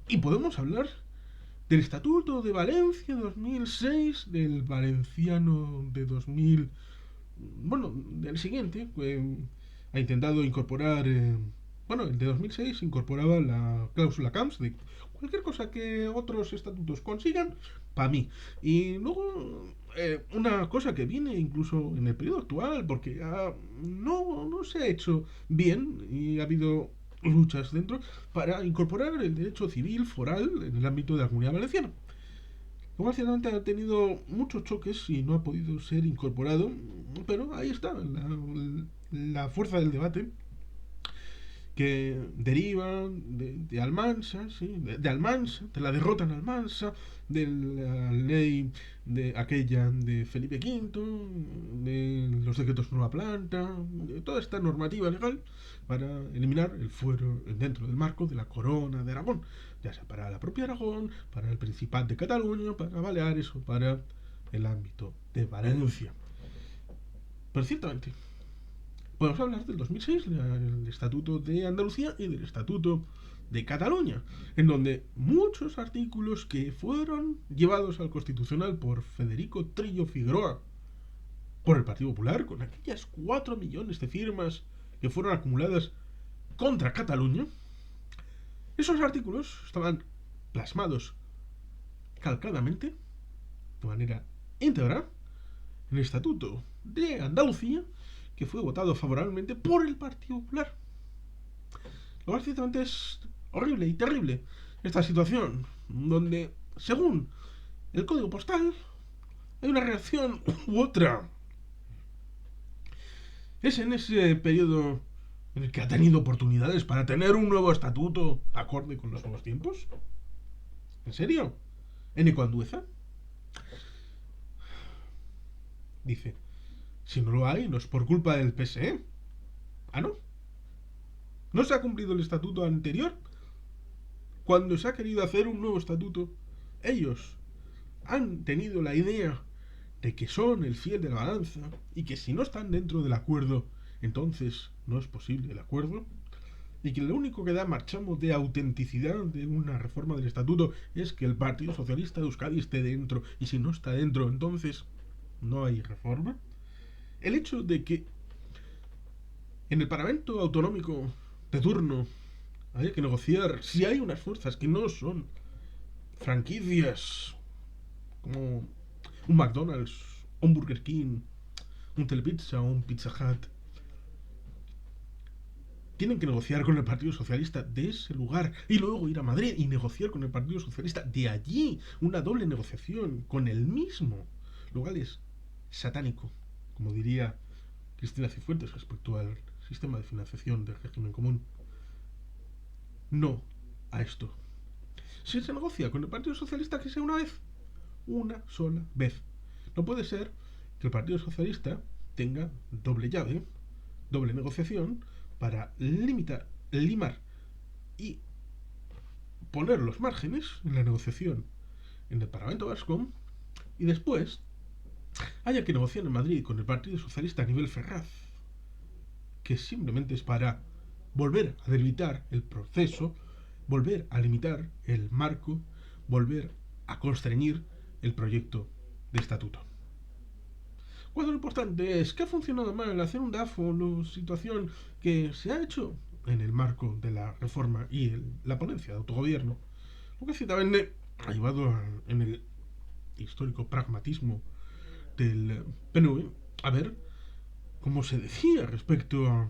Y podemos hablar del Estatuto de Valencia de 2006, del Valenciano de 2000, bueno, del siguiente, ha intentado incorporar, bueno, el de 2006 incorporaba la cláusula CAMS de cualquier cosa que otros estatutos consigan, para mí. Y luego una cosa que viene incluso en el periodo actual, porque no se ha hecho bien y ha habido luchas dentro para incorporar el derecho civil foral en el ámbito de la Comunidad Valenciana. Luego, ciertamente ha tenido muchos choques y no ha podido ser incorporado, pero ahí está la fuerza del debate que deriva de Almansa, ¿sí? de Almansa, de la derrota en Almansa, de la ley de aquella de Felipe V, de los decretos Nueva Planta, de toda esta normativa legal para eliminar el fuero dentro del marco de la corona de Aragón, ya sea para la propia Aragón, para el Principat de Cataluña, para Baleares o para el ámbito de Valencia. Pero ciertamente, podemos hablar del 2006, el Estatuto de Andalucía y del Estatuto de Cataluña, en donde muchos artículos que fueron llevados al Constitucional por Federico Trillo Figueroa, por el Partido Popular, con aquellas 4 millones de firmas que fueron acumuladas contra Cataluña, esos artículos estaban plasmados calcadamente, de manera íntegra, en el Estatuto de Andalucía, que fue votado favorablemente por el Partido Popular. Lo cual ciertamente es horrible y terrible esta situación, donde, según el código postal, hay una reacción u otra. Es en ese periodo en el que ha tenido oportunidades para tener un nuevo estatuto acorde con los nuevos tiempos. ¿En serio? ¿Eneco Andueza? Dice, si no lo hay, no es por culpa del PSE. ¿Ah, no? ¿No se ha cumplido el estatuto anterior? Cuando se ha querido hacer un nuevo estatuto, ellos han tenido la idea de que son el fiel de la balanza y que si no están dentro del acuerdo, entonces no es posible el acuerdo, y que lo único que da marchamo de autenticidad de una reforma del estatuto es que el Partido Socialista de Euskadi esté dentro, y si no está dentro, entonces no hay reforma. El hecho de que en el Parlamento Autonómico de turno haya que negociar si hay unas fuerzas que no son franquicias como un McDonald's, un Burger King, un Telepizza o un Pizza Hut, tienen que negociar con el Partido Socialista de ese lugar y luego ir a Madrid y negociar con el Partido Socialista de allí, una doble negociación con el mismo, lo cual es satánico, como diría Cristina Cifuentes respecto al sistema de financiación del régimen común. No a esto. Si se negocia con el Partido Socialista, que sea una sola vez. No puede ser que el Partido Socialista tenga doble llave, doble negociación, para limar y poner los márgenes en la negociación en el Parlamento Vasco, y después haya que negociar en Madrid con el Partido Socialista a nivel Ferraz, que simplemente es para volver a delimitar el proceso, volver a limitar el marco, volver a constreñir el proyecto de estatuto. Cuando lo importante es que ha funcionado mal hacer un DAFO, una situación que se ha hecho en el marco de la reforma y la ponencia de autogobierno, lo que ciertamente ha llevado en el histórico pragmatismo del PNV a ver cómo se decía respecto a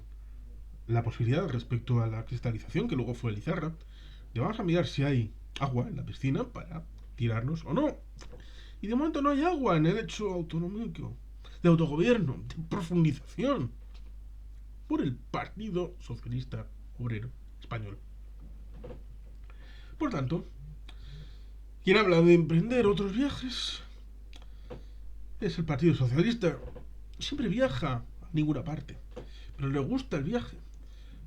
la posibilidad, respecto a la cristalización, que luego fue el Izarra, de vamos a mirar si hay agua en la piscina para tirarnos o no. Y de momento no hay agua en el hecho autonómico, de autogobierno, de profundización, por el Partido Socialista Obrero Español. Por tanto, quien habla de emprender otros viajes es el Partido Socialista. Siempre viaja a ninguna parte, pero le gusta el viaje,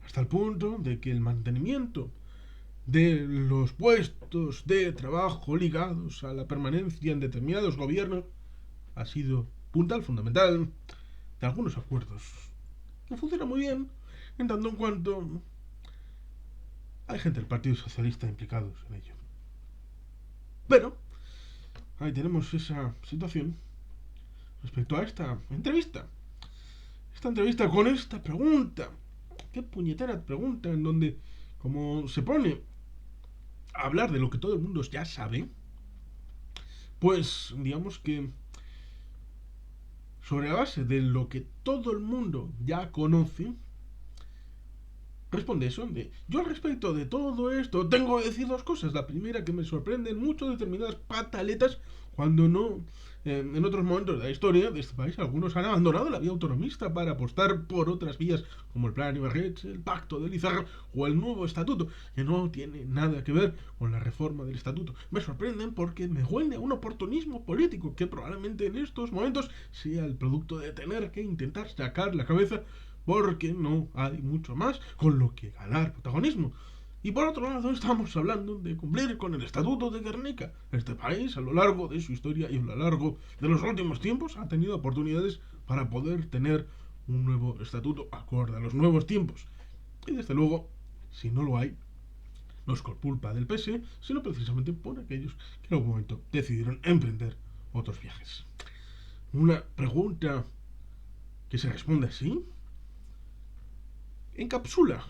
hasta el punto de que el mantenimiento de los puestos de trabajo ligados a la permanencia en determinados gobiernos ha sido puntal fundamental de algunos acuerdos que funciona muy bien en tanto en cuanto hay gente del Partido Socialista implicados en ello. Pero ahí tenemos esa situación respecto a esta entrevista. Esta entrevista con esta pregunta. Qué puñetera pregunta, en donde, como se pone a hablar de lo que todo el mundo ya sabe, pues digamos que sobre la base de lo que todo el mundo ya conoce, responde eso, yo al respecto de todo esto tengo que decir dos cosas. La primera, que me sorprenden mucho determinadas pataletas cuando no, en otros momentos de la historia de este país, algunos han abandonado la vía autonomista para apostar por otras vías, como el plan Ibarretxe, el pacto de Lizarra o el nuevo estatuto, que no tiene nada que ver con la reforma del estatuto. Me sorprenden porque me huele a un oportunismo político que probablemente en estos momentos sea el producto de tener que intentar sacar la cabeza, porque no hay mucho más con lo que ganar protagonismo. Y por otro lado, estamos hablando de cumplir con el Estatuto de Guernica. Este país, a lo largo de su historia y a lo largo de los últimos tiempos, ha tenido oportunidades para poder tener un nuevo estatuto acorde a los nuevos tiempos. Y desde luego, si no lo hay, no es por culpa del PS, sino precisamente por aquellos que en algún momento decidieron emprender otros viajes. Una pregunta que se responde así encapsula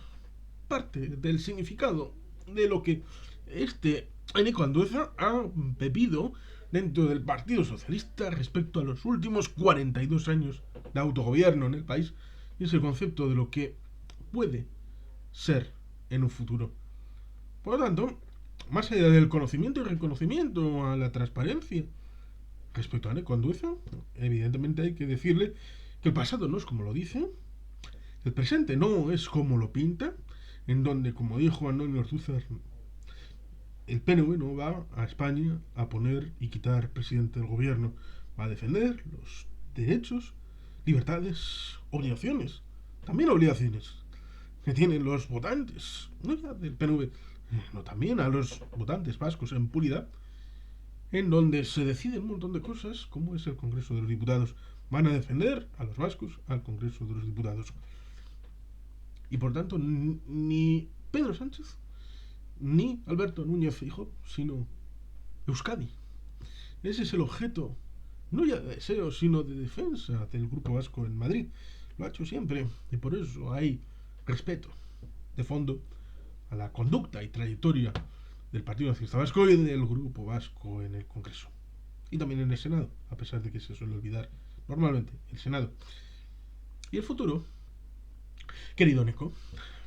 parte del significado de lo que este Eneko Andueza ha bebido dentro del Partido Socialista respecto a los últimos 42 años de autogobierno en el país, y es el concepto de lo que puede ser en un futuro. Por lo tanto, más allá del conocimiento y reconocimiento a la transparencia respecto a Eneko Andueza, evidentemente hay que decirle que el pasado no es como lo dice, el presente no es como lo pinta, en donde, como dijo Antonio Ortúzar, el PNV no va a España a poner y quitar presidente del gobierno, va a defender los derechos, libertades, obligaciones, también obligaciones que tienen los votantes, no ya del PNV, no también a los votantes vascos en puridad, en donde se deciden un montón de cosas, como es el Congreso de los Diputados. Van a defender a los vascos al Congreso de los Diputados. Y por tanto, ni Pedro Sánchez ni Alberto Núñez Feijóo, sino Euskadi. Ese es el objeto, no ya de deseo, sino de defensa del Grupo Vasco en Madrid. Lo ha hecho siempre, y por eso hay respeto de fondo a la conducta y trayectoria del Partido Nacionalista Vasco y del Grupo Vasco en el Congreso. Y también en el Senado, a pesar de que se suele olvidar normalmente el Senado. Y el futuro, querido Neko,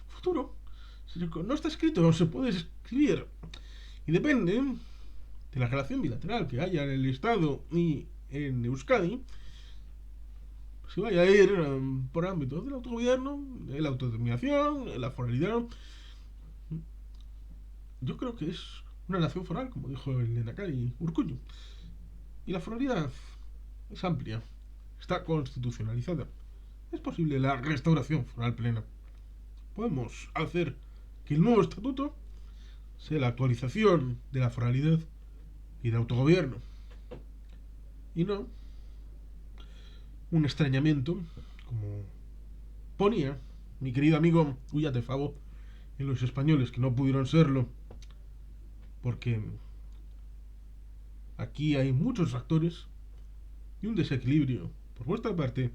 futuro no está escrito, no se puede escribir. Y depende de la relación bilateral que haya en el Estado y en Euskadi, si vaya a ir por ámbitos del autogobierno, de la autodeterminación, de la foralidad. Yo creo que es una nación foral, como dijo el Lehendakari Urkullu. Y la foralidad es amplia, está constitucionalizada. Es posible la restauración foral plena. Podemos hacer que el nuevo estatuto sea la actualización de la foralidad y de autogobierno, y no un extrañamiento como ponía mi querido amigo Uyate Favo en los españoles que no pudieron serlo, porque aquí hay muchos actores y un desequilibrio por vuestra parte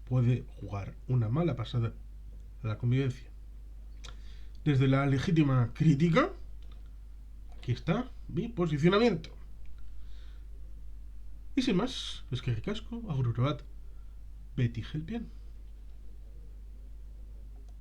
puede jugar una mala pasada a la convivencia. Desde la legítima crítica, aquí está mi posicionamiento. Y sin más, es que ricasco, agur bat, beti gelpien.